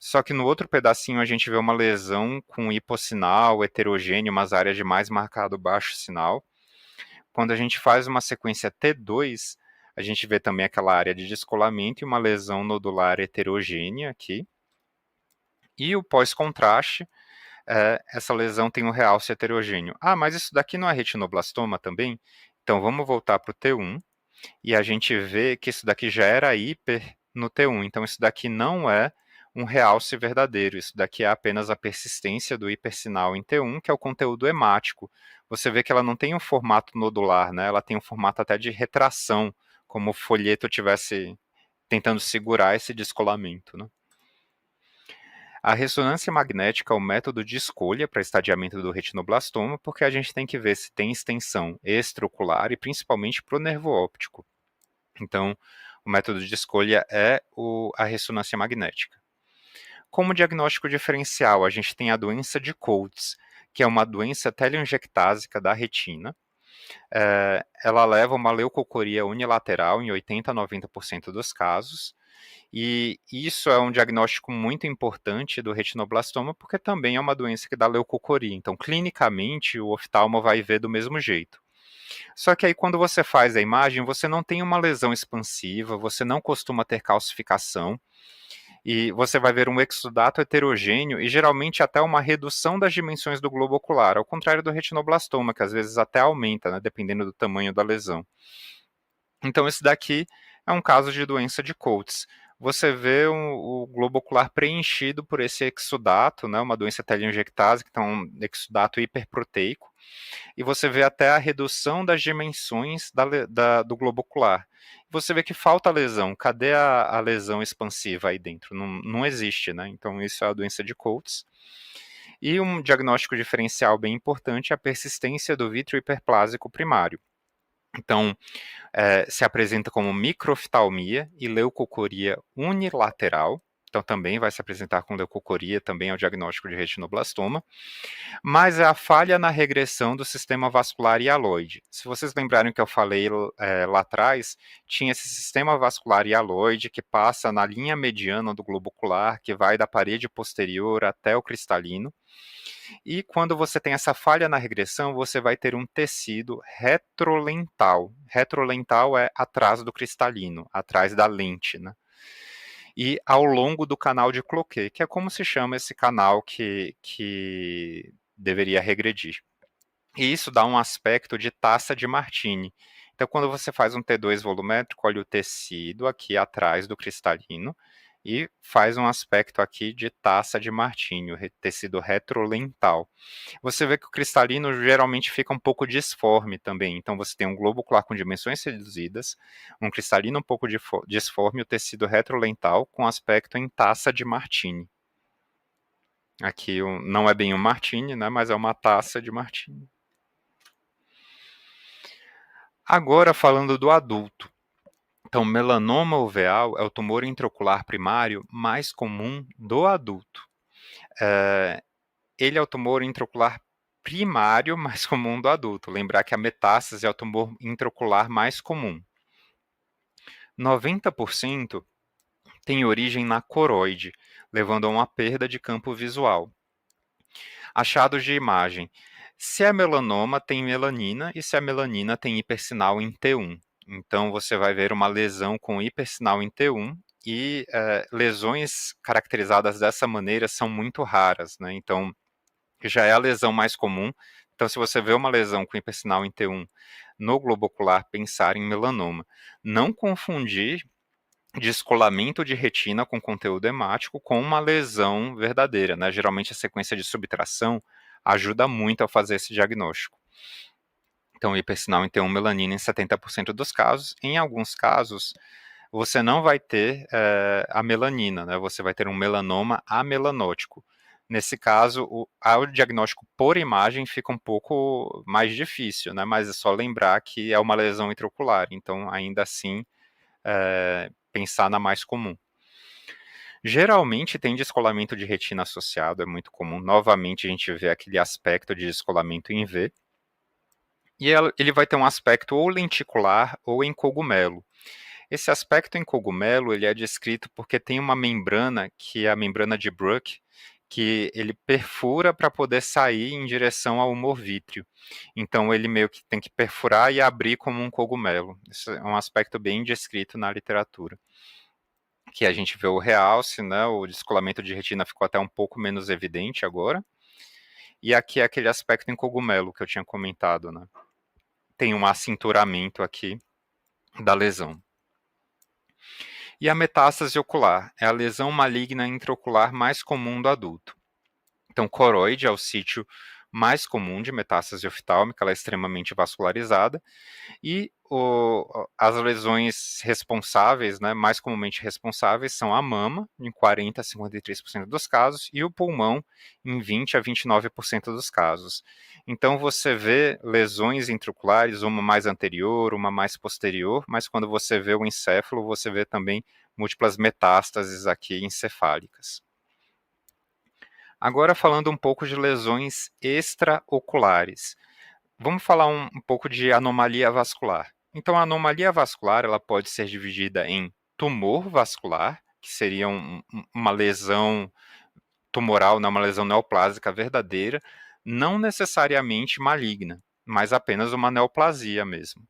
só que no outro pedacinho a gente vê uma lesão com hipossinal, heterogêneo, umas áreas de mais marcado baixo sinal. Quando a gente faz uma sequência T2, a gente vê também aquela área de descolamento e uma lesão nodular heterogênea aqui. E o pós-contraste, essa lesão tem um realce heterogêneo. Mas isso daqui não é retinoblastoma também? Então vamos voltar para o T1 e a gente vê que isso daqui já era hiper no T1. Então isso daqui não é um realce verdadeiro. Isso daqui é apenas a persistência do hipersinal em T1, que é o conteúdo hemático. Você vê que ela não tem um formato nodular, né? Ela tem um formato até de retração, como o folheto tivesse tentando segurar esse descolamento, né? A ressonância magnética é o método de escolha para estadiamento do retinoblastoma, porque a gente tem que ver se tem extensão extraocular e principalmente para o nervo óptico. Então, O método de escolha é a ressonância magnética. Como diagnóstico diferencial, a gente tem a doença de Coates, que é uma doença teleangiectásica da retina. Ela leva uma leucocoria unilateral em 80 a 90% dos casos, e isso é um diagnóstico muito importante do retinoblastoma, porque também é uma doença que dá leucocoria. Então, clinicamente, o oftalmo vai ver do mesmo jeito. Só que aí, quando você faz a imagem, você não tem uma lesão expansiva, você não costuma ter calcificação, e você vai ver um exudato heterogêneo e geralmente até uma redução das dimensões do globo ocular, ao contrário do retinoblastoma, que às vezes até aumenta, né, dependendo do tamanho da lesão. Então, esse daqui é um caso de doença de Coates. Você vê o globo ocular preenchido por esse exudato, né, uma doença teleangiectásica, então um exudato hiperproteico, e você vê até a redução das dimensões do globo ocular. Você vê que falta lesão. Cadê a lesão expansiva aí dentro? Não existe, né? Então, isso é a doença de Coates. E um diagnóstico diferencial bem importante é a persistência do vítreo hiperplásico primário. Então, se apresenta como microoftalmia e leucocoria unilateral. Então, também vai se apresentar com leucocoria, também é o diagnóstico de retinoblastoma. Mas é a falha na regressão do sistema vascular hialoide. Se vocês lembrarem que eu falei lá atrás, tinha esse sistema vascular hialoide que passa na linha mediana do globo ocular, que vai da parede posterior até o cristalino. E quando você tem essa falha na regressão, você vai ter um tecido retrolental. Retrolental é atrás do cristalino, atrás da lente, né? E ao longo do canal de Cloquet, que é como se chama esse canal que deveria regredir. E isso dá um aspecto de taça de Martini. Então, quando você faz um T2 volumétrico, olha o tecido aqui atrás do cristalino e faz um aspecto aqui de taça de Martini, o tecido retrolental. Você vê que o cristalino geralmente fica um pouco disforme também. Então, você tem um globo ocular com dimensões reduzidas, um cristalino um pouco disforme, o tecido retrolental com aspecto em taça de Martini. Aqui não é bem um Martini, né, mas é uma taça de Martini. Agora, falando do adulto. Então, melanoma uveal é o tumor intraocular primário mais comum do adulto. Ele é o tumor intraocular primário mais comum do adulto. Lembrar que a metástase é o tumor intraocular mais comum. 90% tem origem na coroide, levando a uma perda de campo visual. Achados de imagem. Se é melanoma, tem melanina, e se é melanina, tem hipersinal em T1. Então, você vai ver uma lesão com hipersinal em T1, e lesões caracterizadas dessa maneira são muito raras, né? Então, já é a lesão mais comum. Então, se você vê uma lesão com hipersinal em T1 no globo ocular, pensar em melanoma. Não confundir descolamento de retina com conteúdo hemático com uma lesão verdadeira, né? Geralmente a sequência de subtração ajuda muito a fazer esse diagnóstico. Então, hipersinal em T1 melanina em 70% dos casos. Em alguns casos, você não vai ter a melanina, né? Você vai ter um melanoma amelanótico. Nesse caso, o diagnóstico por imagem fica um pouco mais difícil, né? Mas é só lembrar que é uma lesão intraocular, então ainda assim pensar na mais comum. Geralmente tem descolamento de retina associado, é muito comum. Novamente a gente vê aquele aspecto de descolamento em V. E ele vai ter um aspecto ou lenticular ou em cogumelo. Esse aspecto em cogumelo ele é descrito porque tem uma membrana, que é a membrana de Bruch, que ele perfura para poder sair em direção ao humor vítreo. Então ele meio que tem que perfurar e abrir como um cogumelo. Isso é um aspecto bem descrito na literatura. Que a gente vê o realce, né, o descolamento de retina ficou até um pouco menos evidente agora. E aqui é aquele aspecto em cogumelo que eu tinha comentado, né? Tem um acinturamento aqui da lesão. E a metástase ocular é a lesão maligna intraocular mais comum do adulto. Então, coroide é o sítio mais comum de metástase oftálmica, ela é extremamente vascularizada, e as lesões responsáveis, né, mais comumente responsáveis, são a mama, em 40 a 53% dos casos, e o pulmão, em 20 a 29% dos casos. Então, você vê lesões intraoculares, uma mais anterior, uma mais posterior, mas quando você vê o encéfalo, você vê também múltiplas metástases aqui encefálicas. Agora, falando um pouco de lesões extraoculares. Vamos falar um pouco de anomalia vascular. Então, a anomalia vascular ela pode ser dividida em tumor vascular, que seria uma lesão tumoral, né, uma lesão neoplásica verdadeira, não necessariamente maligna, mas apenas uma neoplasia mesmo,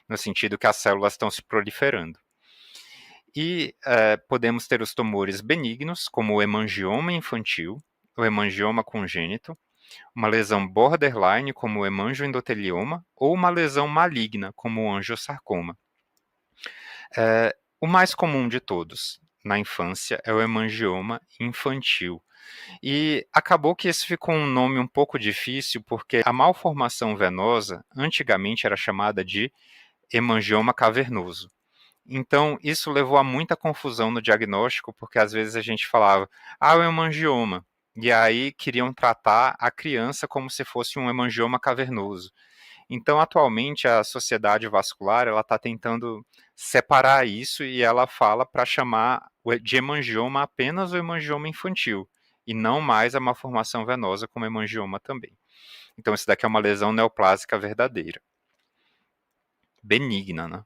no sentido que as células estão se proliferando. E podemos ter os tumores benignos, como o hemangioma infantil, o hemangioma congênito, uma lesão borderline, como o hemangioendotelioma, ou uma lesão maligna, como o angiosarcoma. O mais comum de todos na infância é o hemangioma infantil. E acabou que esse ficou um nome um pouco difícil, porque a malformação venosa antigamente era chamada de hemangioma cavernoso. Então, isso levou a muita confusão no diagnóstico, porque às vezes a gente falava, é um hemangioma. E aí queriam tratar a criança como se fosse um hemangioma cavernoso. Então, atualmente, a Sociedade Vascular ela está tentando separar isso e ela fala para chamar de hemangioma apenas o hemangioma infantil, e não mais a malformação venosa como hemangioma também. Então, isso daqui é uma lesão neoplásica verdadeira, benigna, né?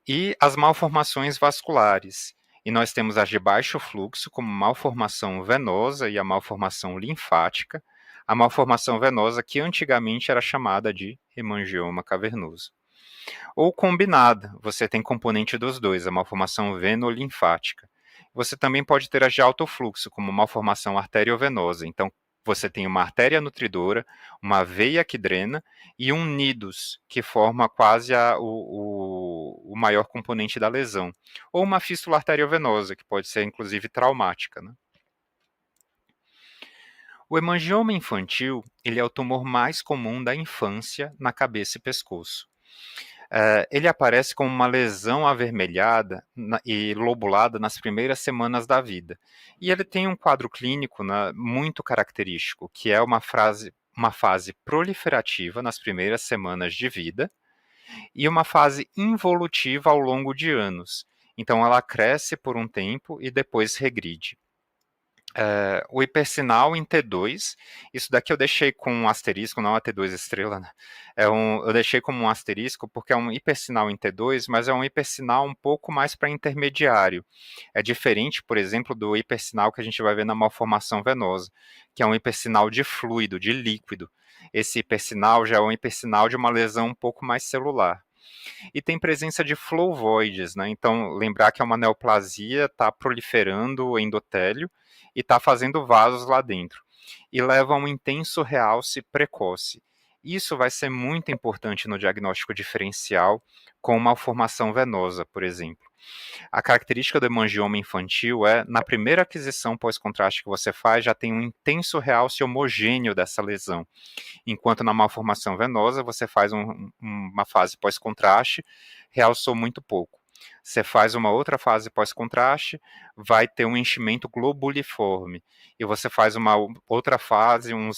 E as malformações vasculares. E nós temos as de baixo fluxo, como malformação venosa e a malformação linfática. A malformação venosa, que antigamente era chamada de hemangioma cavernoso. Ou combinada, você tem componente dos dois, a malformação venolinfática. Você também pode ter as de alto fluxo, como malformação arteriovenosa. Então, você tem uma artéria nutridora, uma veia que drena e um nidus, que forma quase o maior componente da lesão. Ou uma fístula arteriovenosa, que pode ser inclusive traumática, né? O hemangioma infantil, ele é o tumor mais comum da infância na cabeça e pescoço. Ele aparece como uma lesão avermelhada e lobulada nas primeiras semanas da vida. E ele tem um quadro clínico, né, muito característico, que é uma fase proliferativa nas primeiras semanas de vida e uma fase involutiva ao longo de anos. Então, ela cresce por um tempo e depois regride. O hipersinal em T2, isso daqui eu deixei com um asterisco, não a T2 estrela, né? Eu deixei como um asterisco porque é um hipersinal em T2, mas é um hipersinal um pouco mais para intermediário. É diferente, por exemplo, do hipersinal que a gente vai ver na malformação venosa, que é um hipersinal de fluido, de líquido. Esse hipersinal já é um hipersinal de uma lesão um pouco mais celular. E tem presença de flow voids, né? Então, lembrar que é uma neoplasia, está proliferando o endotélio e está fazendo vasos lá dentro. E leva a um intenso realce precoce. Isso vai ser muito importante no diagnóstico diferencial com malformação venosa, por exemplo. A característica do hemangioma infantil é, na primeira aquisição pós-contraste que você faz, já tem um intenso realce homogêneo dessa lesão, enquanto na malformação venosa você faz uma fase pós-contraste, realçou muito pouco. Você faz uma outra fase pós-contraste, vai ter um enchimento globuliforme. E você faz uma outra fase, uns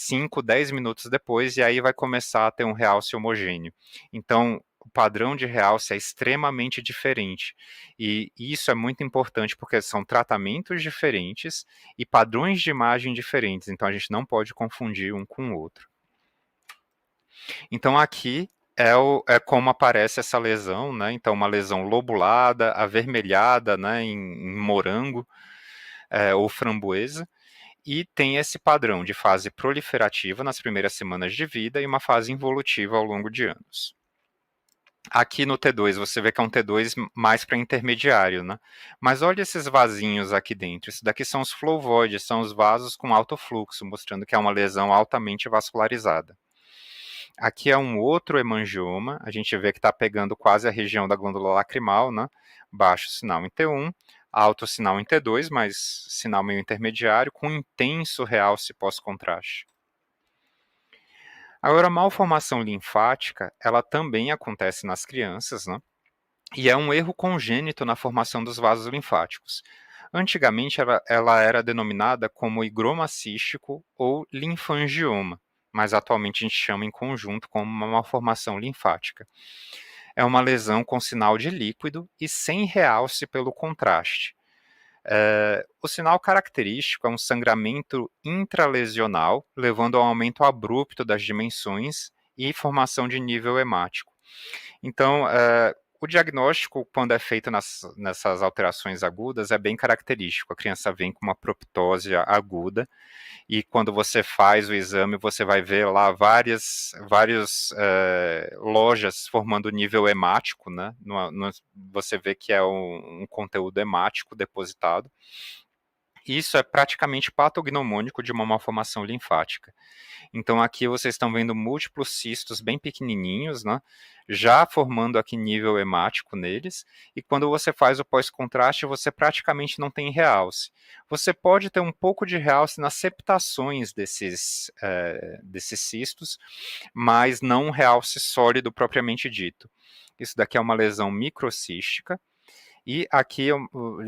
5, 10 minutos depois, e aí vai começar a ter um realce homogêneo. Então, o padrão de realce é extremamente diferente. E isso é muito importante porque são tratamentos diferentes e padrões de imagem diferentes. Então, a gente não pode confundir um com o outro. Então aqui é como aparece essa lesão, né? Então uma lesão lobulada, avermelhada, né? Em morango ou framboesa, e tem esse padrão de fase proliferativa nas primeiras semanas de vida e uma fase involutiva ao longo de anos. Aqui no T2 você vê que é um T2 mais para intermediário, né? Mas olha esses vasinhos aqui dentro. Isso daqui são os flow voids, são os vasos com alto fluxo, mostrando que é uma lesão altamente vascularizada. Aqui é um outro hemangioma, a gente vê que está pegando quase a região da glândula lacrimal, né? Baixo sinal em T1, alto sinal em T2, mas sinal meio intermediário, com intenso realce pós-contraste. Agora, a malformação linfática, ela também acontece nas crianças, né? E é um erro congênito na formação dos vasos linfáticos. Antigamente, ela era denominada como higroma cístico ou linfangioma, mas atualmente a gente chama em conjunto como uma malformação linfática. É uma lesão com sinal de líquido e sem realce pelo contraste. O sinal característico é um sangramento intralesional, levando a um aumento abrupto das dimensões e formação de nível hemático. Então, o diagnóstico, quando é feito nessas alterações agudas, é bem característico. A criança vem com uma proptose aguda, e quando você faz o exame, você vai ver lá várias lojas formando nível hemático, né? Você vê que é um conteúdo hemático depositado. Isso é praticamente patognomônico de uma malformação linfática. Então aqui vocês estão vendo múltiplos cistos bem pequenininhos, né, já formando aqui nível hemático neles, e quando você faz o pós-contraste, você praticamente não tem realce. Você pode ter um pouco de realce nas septações desses cistos, mas não um realce sólido propriamente dito. Isso daqui é uma lesão microcística, e aqui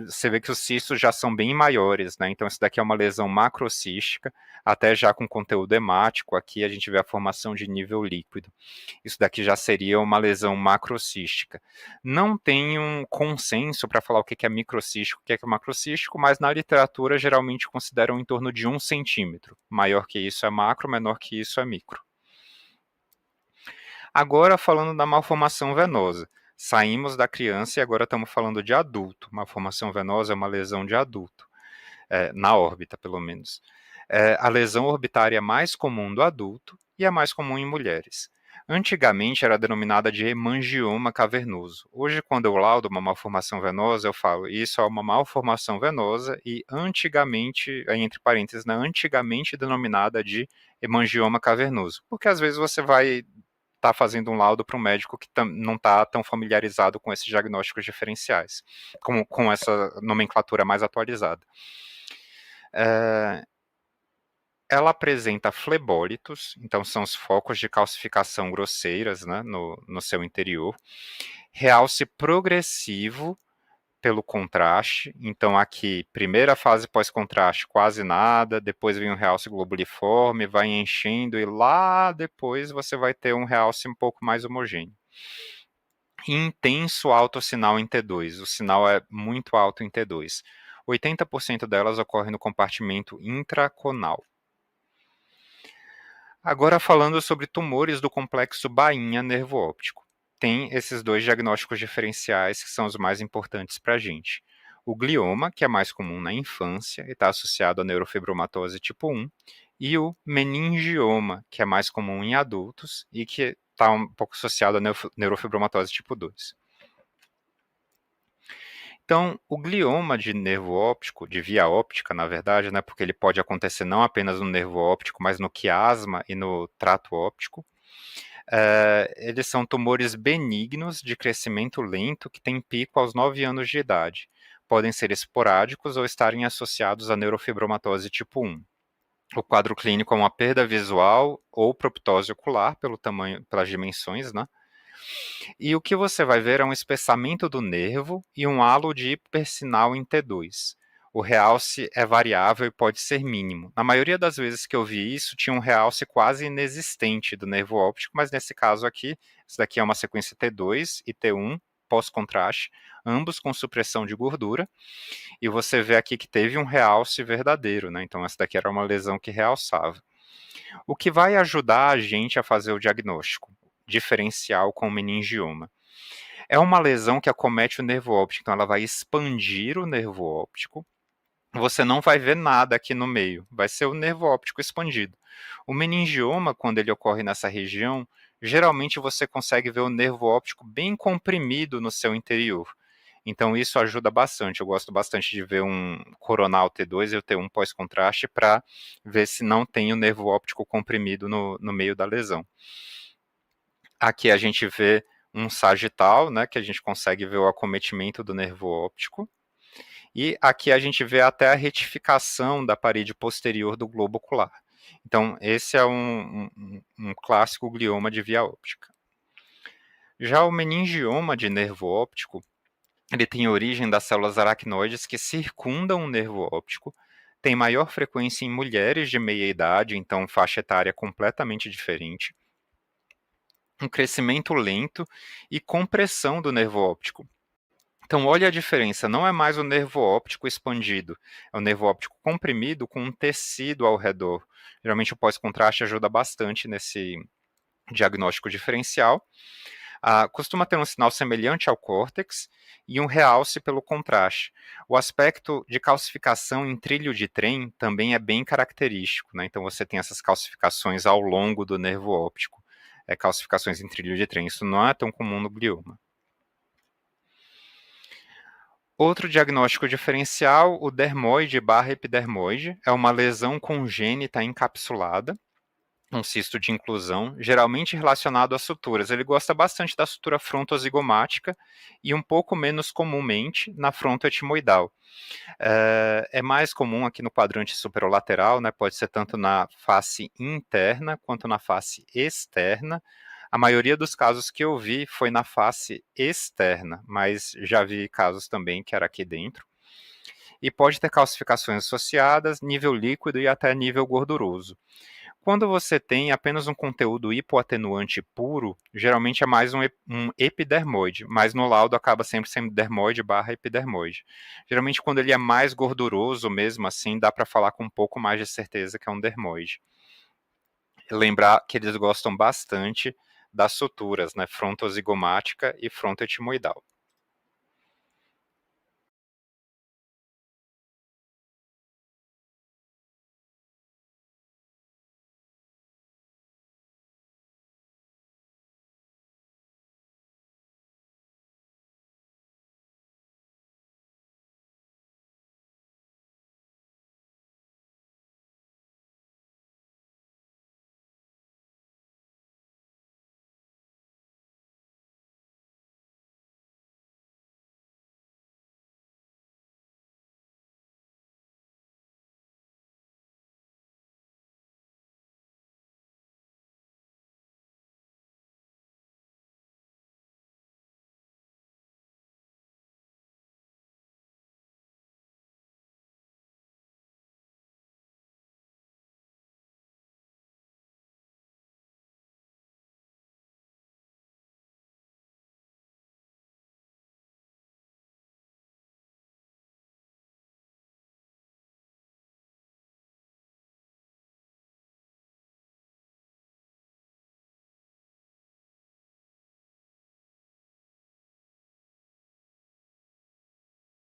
você vê que os cistos já são bem maiores, né? Então, isso daqui é uma lesão macrocística, até já com conteúdo hemático. Aqui a gente vê a formação de nível líquido. Isso daqui já seria uma lesão macrocística. Não tem um consenso para falar o que é microcístico, o que é macrocístico, mas na literatura geralmente consideram em torno de 1 centímetro. Maior que isso é macro, menor que isso é micro. Agora, falando da malformação venosa. Saímos da criança e agora estamos falando de adulto. Malformação venosa é uma lesão de adulto, na órbita, pelo menos. A lesão orbitária mais comum do adulto e a mais comum em mulheres. Antigamente era denominada de hemangioma cavernoso. Hoje, quando eu laudo uma malformação venosa, eu falo isso é uma malformação venosa e antigamente, entre parênteses, né, antigamente denominada de hemangioma cavernoso. Porque às vezes você vai estar fazendo um laudo para um médico que não está tão familiarizado com esses diagnósticos diferenciais, com essa nomenclatura mais atualizada. Ela apresenta flebólitos, então são os focos de calcificação grosseiras, né, no seu interior, realce progressivo pelo contraste, então aqui, primeira fase pós-contraste, quase nada, depois vem um realce globuliforme, vai enchendo, e lá depois você vai ter um realce um pouco mais homogêneo. Intenso alto sinal em T2, o sinal é muito alto em T2. 80% delas ocorrem no compartimento intraconal. Agora falando sobre tumores do complexo bainha nervo óptico. Tem esses dois diagnósticos diferenciais que são os mais importantes para a gente. O glioma, que é mais comum na infância e está associado à neurofibromatose tipo 1, e o meningioma, que é mais comum em adultos e que está um pouco associado à neurofibromatose tipo 2. Então, o glioma de nervo óptico, de via óptica, na verdade, né, porque ele pode acontecer não apenas no nervo óptico, mas no quiasma e no trato óptico, eles são tumores benignos de crescimento lento que têm pico aos 9 anos de idade. Podem ser esporádicos ou estarem associados à neurofibromatose tipo 1. O quadro clínico é uma perda visual ou proptose ocular pelo tamanho, pelas dimensões, né? E o que você vai ver é um espessamento do nervo e um halo de hipersinal em T2. O realce é variável e pode ser mínimo. Na maioria das vezes que eu vi isso, tinha um realce quase inexistente do nervo óptico, mas nesse caso aqui, isso daqui é uma sequência T2 e T1 pós-contraste, ambos com supressão de gordura, e você vê aqui que teve um realce verdadeiro, né? Então essa daqui era uma lesão que realçava. O que vai ajudar a gente a fazer o diagnóstico diferencial com meningioma? É uma lesão que acomete o nervo óptico, então ela vai expandir o nervo óptico. Você não vai ver nada aqui no meio, vai ser o nervo óptico expandido. O meningioma, quando ele ocorre nessa região, geralmente você consegue ver o nervo óptico bem comprimido no seu interior. Então isso ajuda bastante. Eu gosto bastante de ver um coronal T2 e o T1 pós-contraste para ver se não tem o nervo óptico comprimido no meio da lesão. Aqui a gente vê um sagital, né, que a gente consegue ver o acometimento do nervo óptico. E aqui a gente vê até a retificação da parede posterior do globo ocular. Então, esse é um clássico glioma de via óptica. Já o meningioma de nervo óptico, ele tem origem das células aracnoides que circundam o nervo óptico, tem maior frequência em mulheres de meia idade, então faixa etária completamente diferente, um crescimento lento e compressão do nervo óptico. Então, olha a diferença, não é mais o nervo óptico expandido, é o nervo óptico comprimido com um tecido ao redor. Geralmente o pós-contraste ajuda bastante nesse diagnóstico diferencial. Costuma ter um sinal semelhante ao córtex e um realce pelo contraste. O aspecto de calcificação em trilho de trem também é bem característico, né? Então você tem essas calcificações ao longo do nervo óptico, calcificações em trilho de trem. Isso não é tão comum no glioma. Outro diagnóstico diferencial, o dermoide barra epidermoide, é uma lesão congênita encapsulada, um cisto de inclusão, geralmente relacionado às suturas. Ele gosta bastante da sutura frontozigomática e um pouco menos comumente na frontoetimoidal. É mais comum aqui no quadrante superolateral, né? Pode ser tanto na face interna quanto na face externa. A maioria dos casos que eu vi foi na face externa, mas já vi casos também que era aqui dentro. E pode ter calcificações associadas, nível líquido e até nível gorduroso. Quando você tem apenas um conteúdo hipoatenuante puro, geralmente é mais um epidermoide, mas no laudo acaba sempre sendo dermoide barra epidermoide. Geralmente quando ele é mais gorduroso mesmo assim, dá para falar com um pouco mais de certeza que é um dermoide. Lembrar que eles gostam bastante das suturas, né, frontozigomática e frontoetimoidal.